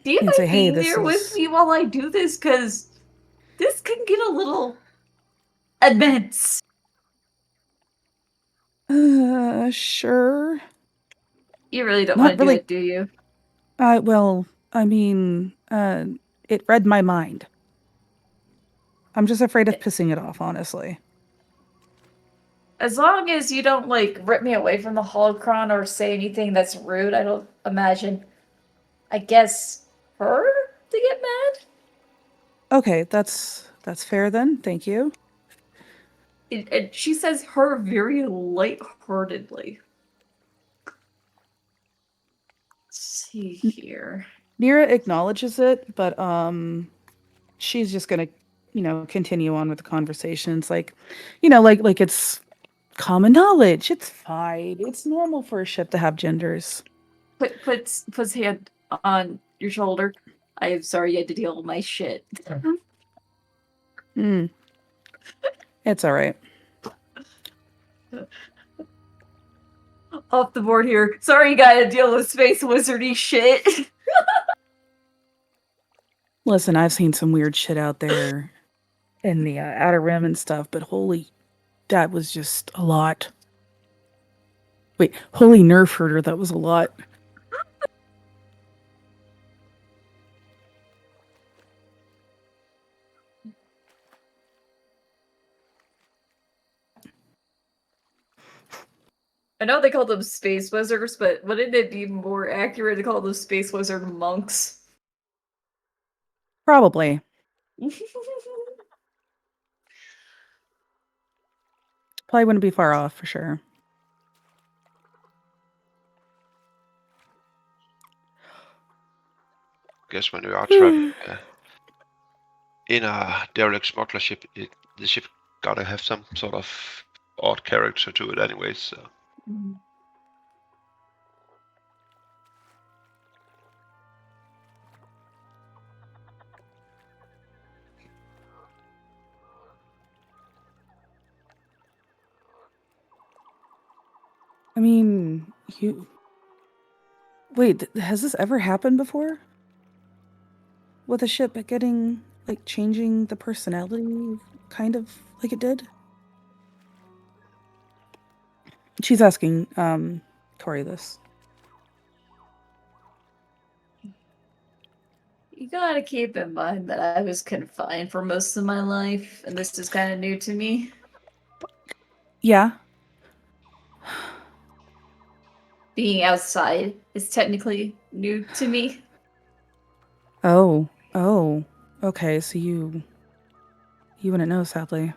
Do you And mind say, hey, being this there with is- me while I do this? Because this can get a little immense. Sure. You really don't Not want to really- do it, do you? Well, I mean, it read my mind. I'm just afraid of pissing it off, honestly. As long as you don't like rip me away from the holocron or say anything that's rude, I don't imagine. I guess her to get mad. Okay, that's fair then. Thank you. And she says her very lightheartedly. Let's see here. Nira acknowledges it, but she's just gonna, continue on with the conversation. It's like, like it's common knowledge. It's fine. It's normal for a ship to have genders. Puts hand on your shoulder. I am sorry you had to deal with my shit. It's all right. Off the board here. Sorry you gotta deal with space wizardy shit. Listen, I've seen some weird shit out there in the Outer Rim and stuff, but holy, that was just a lot. Wait, holy nerf herder, that was a lot. I know they call them space wizards, but wouldn't it be more accurate to call them space wizard monks? Probably. Probably wouldn't be far off for sure. Guess when you are traveling in a derelict smuggler ship, the ship gotta have some sort of odd character to it anyways, so. I mean, Wait, has this ever happened before? With a ship getting, like, changing the personality, kind of like it did? She's asking, Tori this. You gotta keep in mind that I was confined for most of my life, and this is kind of new to me. Yeah. Being outside is technically new to me. Oh. Okay, so you wouldn't know, sadly.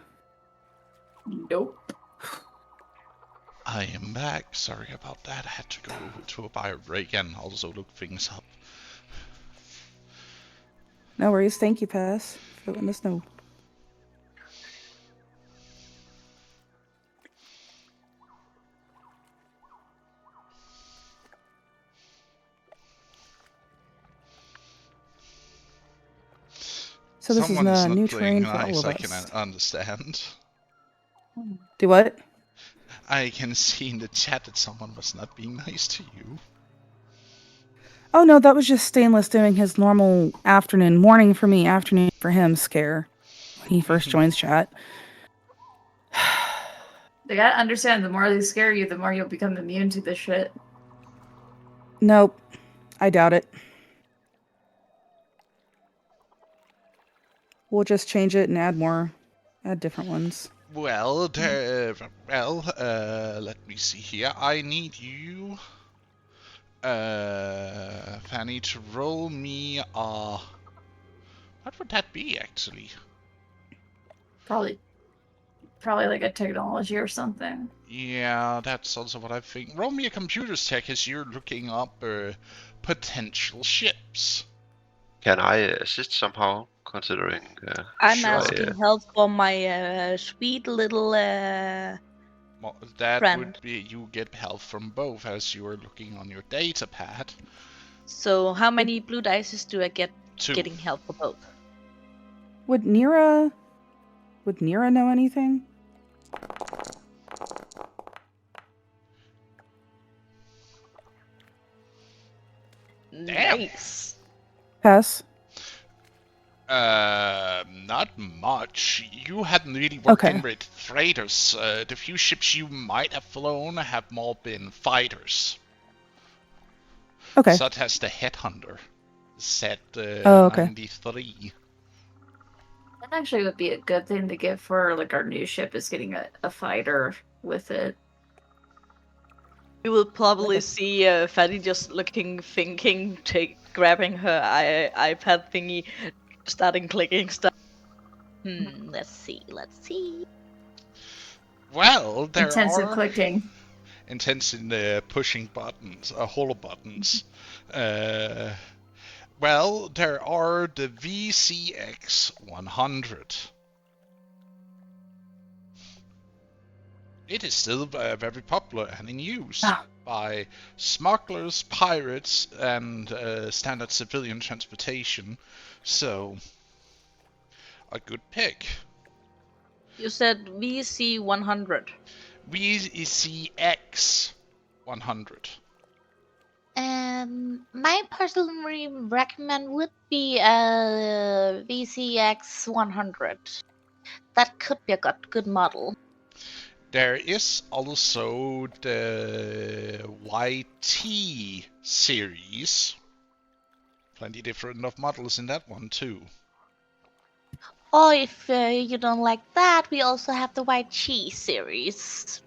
Nope. I am back. Sorry about that. I had to go to a bio break and also look things up. No worries. Thank you, Pass, for letting us know. So this is Someone's a not new playing terrain for all nice, of I us. can understand. Do what? I can see in the chat that someone was not being nice to you. Oh no, that was just Stainless doing his normal morning for me, afternoon for him scare when he first joins chat. They gotta understand, the more they scare you, the more you'll become immune to this shit. Nope. I doubt it. We'll just change it and add different ones. Well, let me see here. I need you, Fanny, to roll me a... What would that be, actually? Probably like a technology or something. Yeah, that's also what I think. Roll me a computer's tech as you're looking up potential ships. Can I assist somehow, considering... I'm sure, asking help for my sweet little Well, that friend. would be... You get help from both as you're looking on your data pad. So how many blue dice do I get 2. getting help for both? Would Nira know anything? Damn. Nice. Pass. Not much. You hadn't really worked Okay. in with freighters. The few ships you might have flown have more been fighters. Okay. Such as the Headhunter, set okay. 93. That actually would be a good thing to get for like our new ship is getting a fighter with it. You will probably Like a- see Fatty just looking, thinking, grabbing her iPad thingy, starting clicking stuff. Let's see. Let's see. Well, there Intensive are clicking. intense in pushing buttons, holo buttons. Well, there are the VCX 100. It is still very popular and in use by smugglers, pirates, and standard civilian transportation. So, a good pick. You said VC 100. VCX 100. My personal recommend would be VCX 100. That could be a good model. There is also the YT series. Plenty different of models in that one too. Or if you don't like that, we also have the White Cheese series.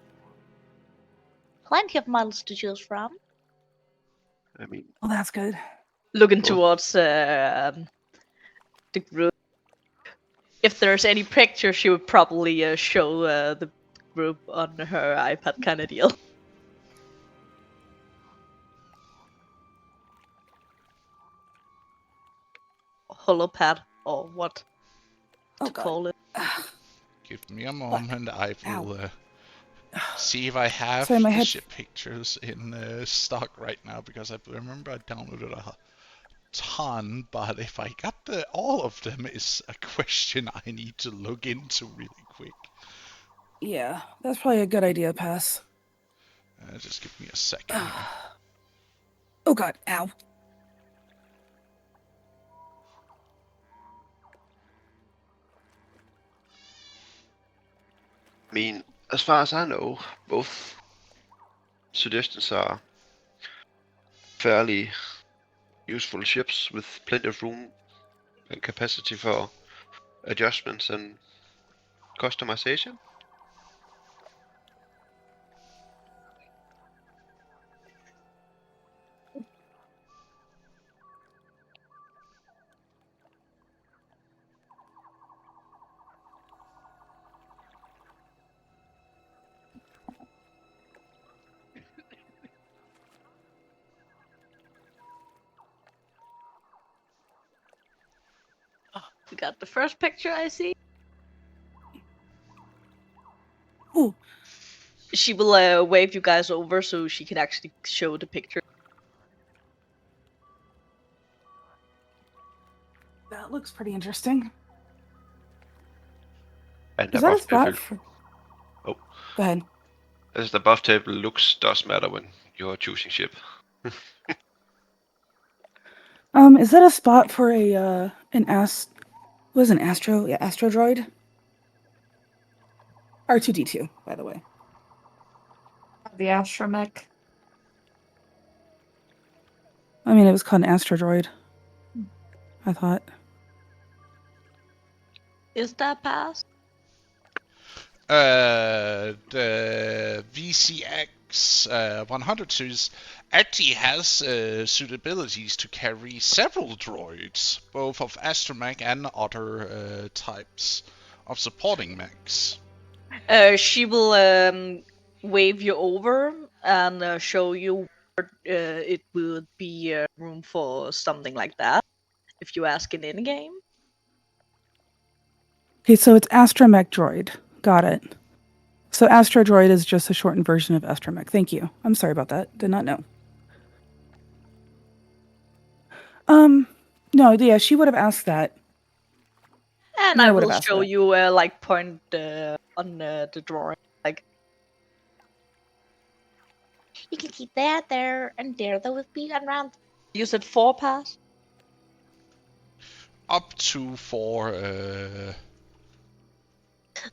Plenty of models to choose from. I mean, Oh, that's good. Looking Cool. towards the group. If there's any picture, she would probably show the group on her iPad, kind of deal. Holopad, or what Oh to god. call it. Give me a moment, I Ow. will see if I have Sorry, my the head- ship pictures in stock right now, because I remember I downloaded a ton, but if I got all of them is a question I need to look into really quick. Yeah, that's probably a good idea, Pass. Just give me a second here. Oh god, ow. I mean, as far as I know, both suggestions are fairly useful ships with plenty of room and capacity for adjustments and customization. We got the first picture I see. Ooh. She will wave you guys over so she can actually show the picture. That looks pretty interesting. And Is that a above spot table, for... Oh. Go ahead. as the above table looks does matter when you're choosing ship. Is that a spot for a was an Astro? Yeah, Astro Droid? R2D2, by the way. The astromech. I mean, it was called an Astro Droid. I thought. Is that pass? The VCX 100 series actually has suitabilities to carry several droids, both of astromech and other types of supporting mechs. She will wave you over and show you where it would be room for something like that if you ask it in game. Okay, so it's Astromech Droid. Got it. So Astro Droid is just a shortened version of Astromech. Thank you. I'm sorry about that. Did not know. No, yeah, she would have asked that. And No, I I would've will asked show that. you like point on the drawing. Like You can see there, and there. That would be around. you said 4 pass. Up to 4.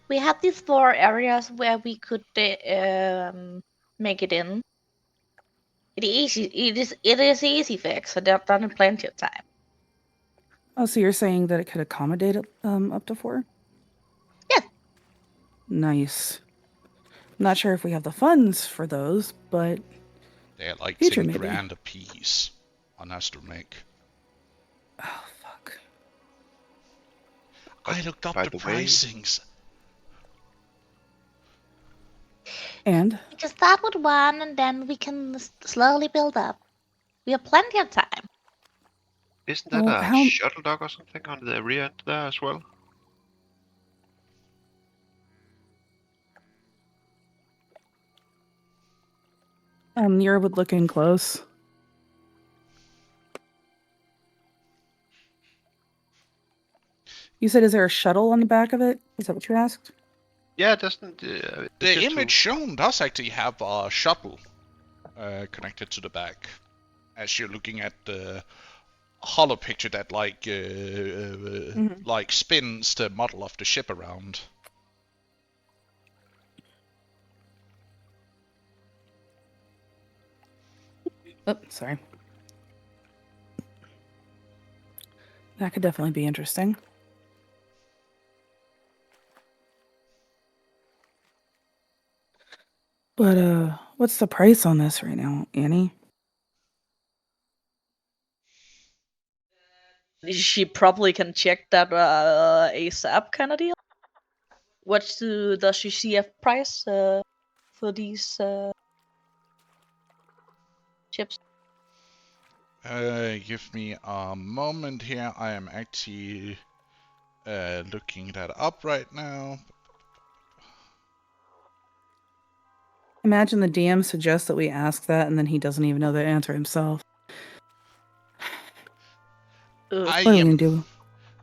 We have these 4 areas where we could make it in. It is easy fix, so they've done in plenty of time. Oh, so you're saying that it could accommodate up to 4? Yeah. Nice. Not sure if we have the funds for those, but They're like Future, 10 maybe. grand a piece on us to make. oh fuck. I looked up by the the way- pricings. And We can start with one, and then we can slowly build up. We have plenty of time. Isn't that Well, a how- shuttle dock or something on the rear end there as well? Nira would look in close. You said, is there a shuttle on the back of it? Is that what you asked? Yeah, doesn't The image shown does actually have a shuttle connected to the back. As you're looking at the hollow picture that like like spins the model of the ship around. Oh, sorry. That could definitely be interesting. But what's the price on this right now, Annie? She probably can check that ASAP kind of deal. Does she see a price for these chips? Give me a moment here. I am actually looking that up right now. Imagine the DM suggests that we ask that, and then he doesn't even know the answer himself. I What are we am gonna do?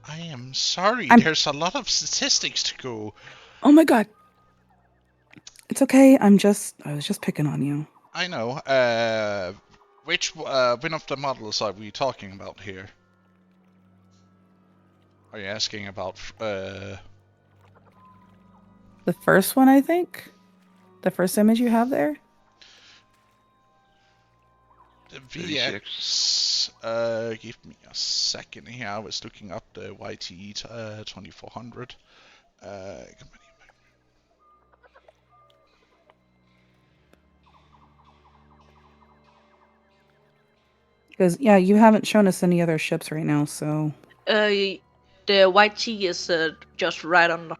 I am sorry. I'm- There's a lot of statistics to go. Oh my god! It's okay. I was just picking on you. I know. Which one of the models are we talking about here? Are you asking about The first one, I think. The first image you have there. the VX? Give me a second here. I was looking up the YTE 2400. Because yeah, you haven't shown us any other ships right now, so The white tea is just right on.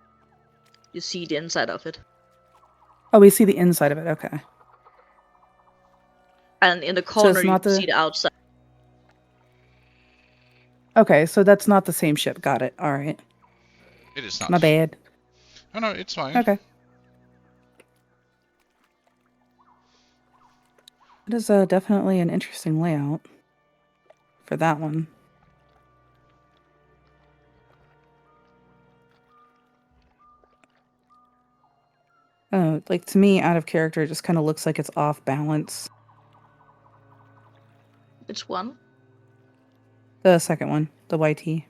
You see the inside of it, oh, we see the inside of it. Okay. and in the corner you not can the- see the outside. Okay, so that's not the same ship. Got it. All right. It is not. My bad. Oh no, it's fine. Okay. It is definitely an interesting layout for that one. Like to me, out of character, it just kind of looks like it's off balance. Which one? The second one, the YT.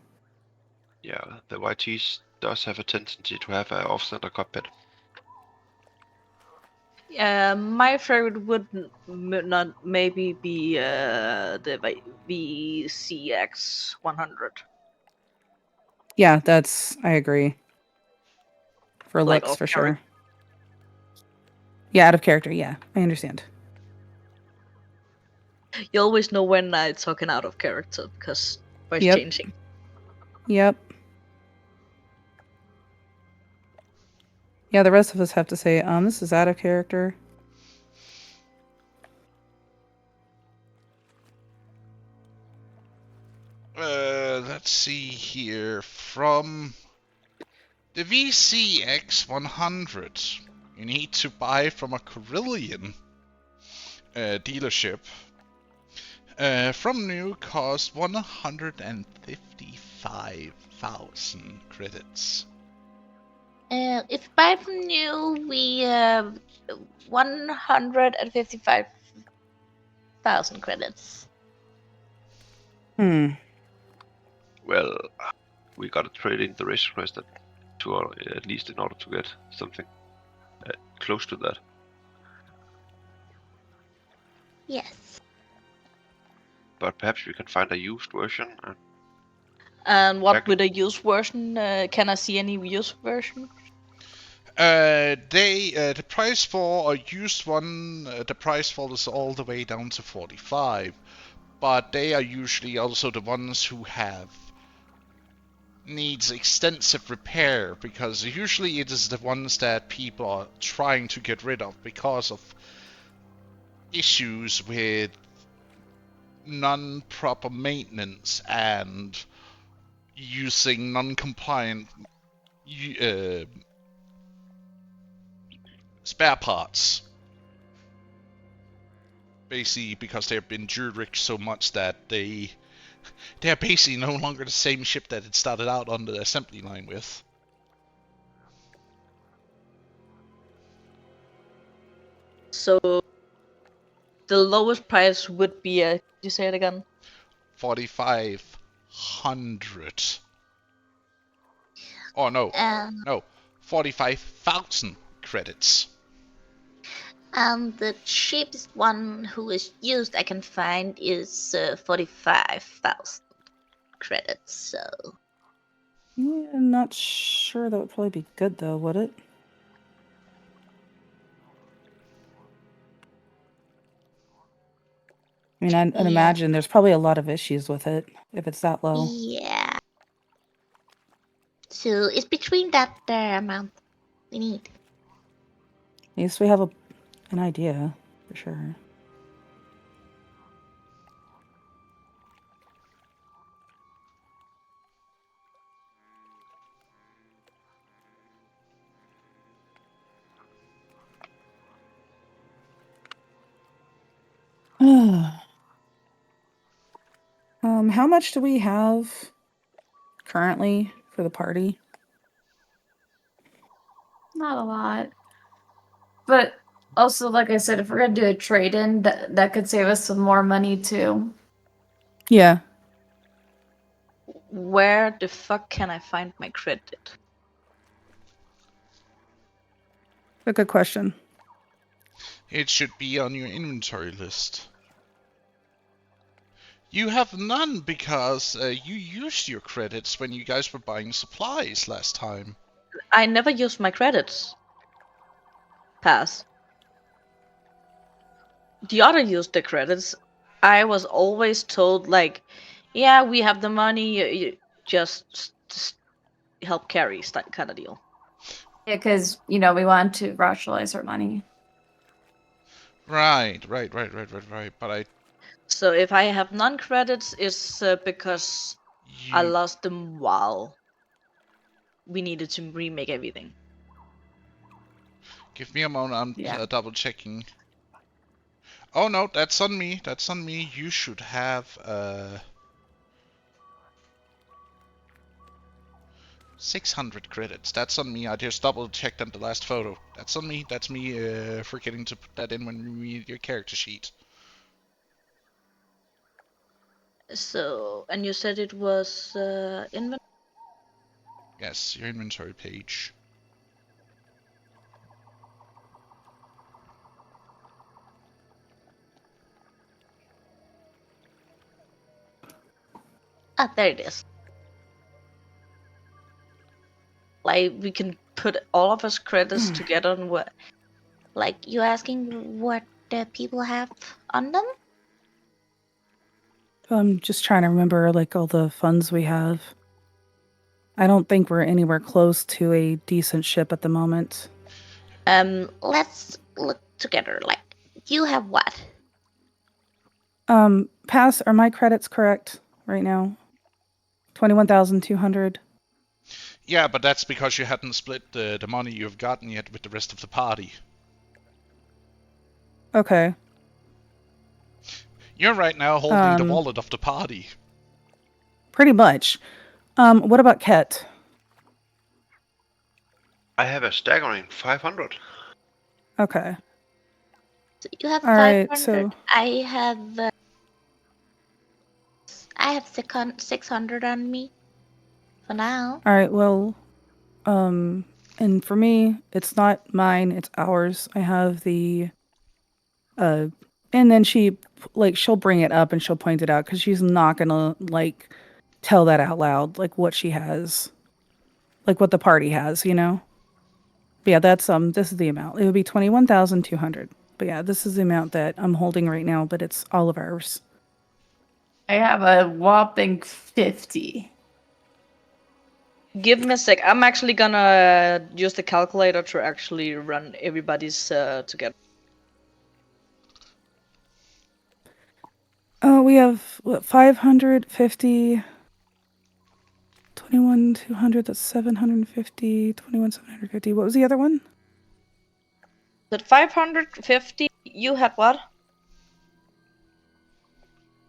Yeah, the YTs does have a tendency to have an off-center cockpit. My favorite would not maybe be the VCX 100. Yeah, I agree. For Like looks, off for character. sure. Yeah, out of character. Yeah, I understand. You always know when it's talking out of character because voice Yep. changing. Yep. Yeah, the rest of us have to say, this is out of character. Let's see here. From the VCX 100, you need to buy from a Carillion dealership. From new cost 155,000 credits. If you buy from new, we 155,000 credits. Well, we gotta trade in the race request to at least in order to get something close to that. Yes. But perhaps we can find a used version. And what Exactly. with a used version? Can I see any used version? The price for a used one, the price fall is all the way down to 45, but they are usually also the ones who have needs extensive repair, because usually it is the ones that people are trying to get rid of because of issues with non-proper maintenance and using non-compliant spare parts. Basically, because they've been jury-rigged so much that they're basically no longer the same ship that it started out on the assembly line with. So the lowest price would be you say it again? 4,500. Oh no, Um, no, 45,000 credits. the cheapest one who is used I can find is 45,000 credits. So Yeah, I'm not sure that would probably be good though, would it? I mean, I'd Yeah. imagine there's probably a lot of issues with it if it's that low. yeah. So it's between that amount we need. At least we have an idea for sure. How much do we have currently for the party? Not a lot. But also, like I said, if we're gonna do a trade-in, that could save us some more money too. Yeah. Where the fuck can I find my credit? A good question. It should be on your inventory list. You have none because you used your credits when you guys were buying supplies last time. I never used my credits. Pass. The other used the credits. I was always told like, yeah, we have the money. You just help carry kind of deal. Yeah, because we want to rationalize our money. Right. But So if I have non-credits, it's because I lost them while we needed to remake everything. Give me a moment, I'm Yeah. double checking. Oh no, that's on me. That's on me. You should have 600 credits. That's on me. I just double checked on the last photo. That's on me. That's me forgetting to put that in when we read your character sheet. So, and you said it was inventory? Yes, your inventory page. Ah, there it is. Like, we can put all of us credits together and what? Like, you asking what the people have on them? I'm just trying to remember like all the funds we have. I don't think we're anywhere close to a decent ship at the moment. Let's look together. Like, you have what? Pass, are my credits correct right now? 21,200. Yeah, but that's because you hadn't split the money you've gotten yet with the rest of the party. Okay. You're right now holding the wallet of the party. Pretty much. What about Ket? I have a staggering 500. Okay. So you have All 500. right, so I have 600 on me for now. all right, well, and for me, it's not mine, it's ours. I have the and then she'll bring it up and she'll point it out because she's not gonna like tell that out loud, like what she has, like what the party has, you know. But yeah, that's this is the amount. It would be 21,200. But yeah, this is the amount that I'm holding right now, but it's all of ours. I have a whopping 50. Give me a sec. I'm actually gonna use the calculator to actually run everybody's together. Oh, we have what, 550, 21,200, that's 750, 21,750. What was the other one? At 550, you had what?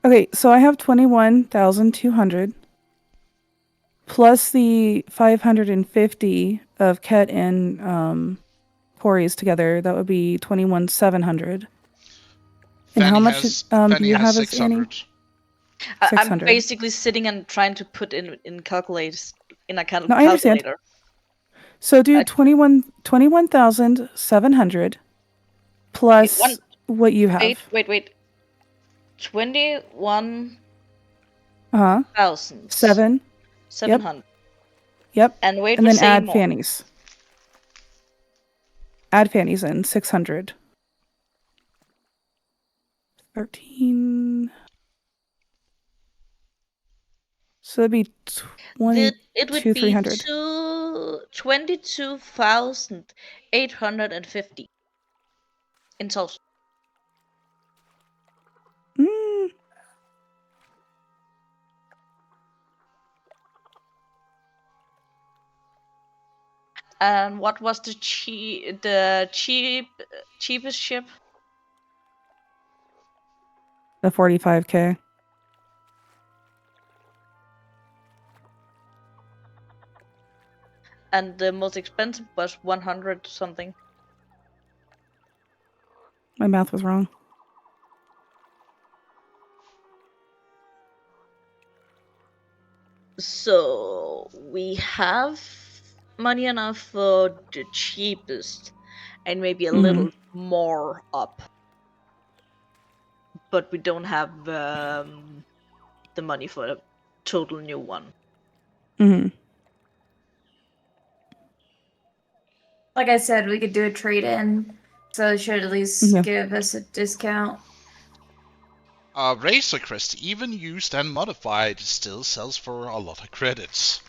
Okay, so I have 21,200 plus the 550 of Ket and Corey's together. That would be 21,700. And how much do Fanny you has have as Annie? 600. I'm 600. basically sitting and trying to put in calculators in a No, I understand. calculator. So do 21,700 plus what you have. Wait. 21,700. Uh-huh. 700. Yep. And wait And for then add more. Fanny's. Add Fanny's in 600. 13. So it'd be 22,300. 22,850 in total. Mm. And what was the cheapest ship? The 45K. And the most expensive was 100 something. My math was wrong. So we have money enough for the cheapest and maybe a little more up. But we don't have the money for a total new one. Mm-hmm. Like I said, we could do a trade-in, so it should at least give us a discount. Razor Crest, even used and modified, still sells for a lot of credits.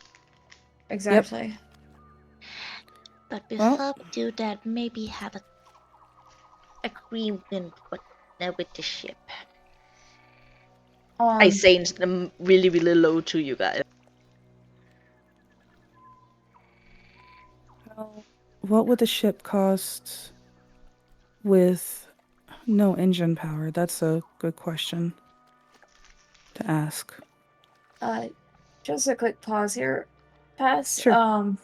Exactly. Yep. But before we do that, maybe have an agreement with the ship. I say them really, really low to you guys. What would the ship cost with no engine power? That's a good question to ask. Just a quick pause here. Pass. Sure.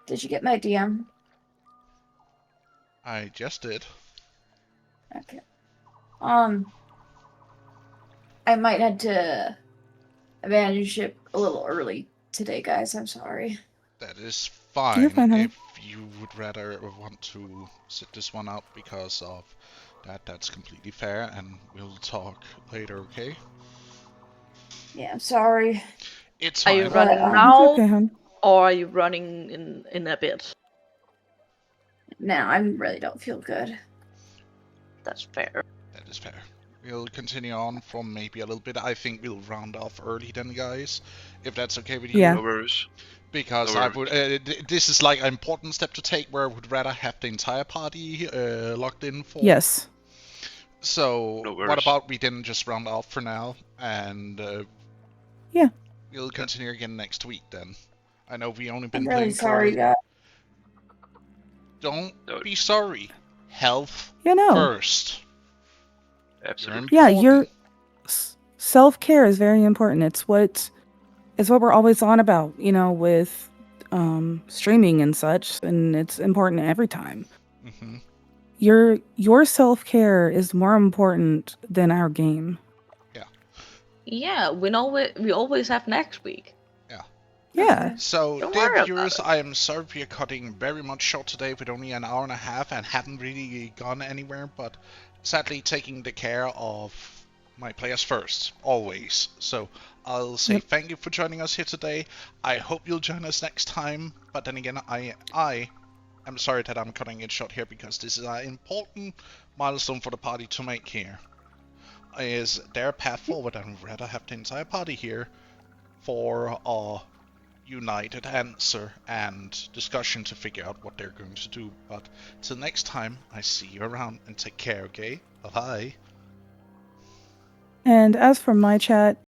Did you get my DM? I just did. Okay. I might have to abandon ship a little early today, guys. I'm sorry. That is fine. You're fine, honey. If you would rather want to sit this one out because of that, that's completely fair, and we'll talk later, okay? Yeah, I'm sorry. It's Are fine. you running It's now, okay, hon. or are you running in a bit? No, I really don't feel good. That's fair. That is fair. We'll continue on from maybe a little bit. I think we'll round off early then, guys, if that's okay with you. Yeah. No worries. Because No I would. This is like an important step to take, where I would rather have the entire party locked in for. Yes. So No what worries. about we then just round off for now, and Yeah. we'll continue again next week then. I know we only I'm been really playing sorry, for. guys. Don't be sorry. Health Yeah, no. first. Absolutely. Yeah, your self-care is very important. It's what we're always on about, with streaming and such, and it's important every time. Mm-hmm. Your self-care is more important than our game. Yeah, we always have next week. Yeah. So, Don't dear worry about viewers, it. I am sorry we are cutting very much short today with only an hour and a half and haven't really gone anywhere, but sadly taking the care of my players first, always. So, I'll say thank you for joining us here today. I hope you'll join us next time, but then again, I I'm sorry that I'm cutting it short here because this is an important milestone for the party to make here. Is their path forward, and we'd rather have the entire party here for a united answer and discussion to figure out what they're going to do. But till next time, I see you around, and take care, okay? Bye-bye. And as for my chat,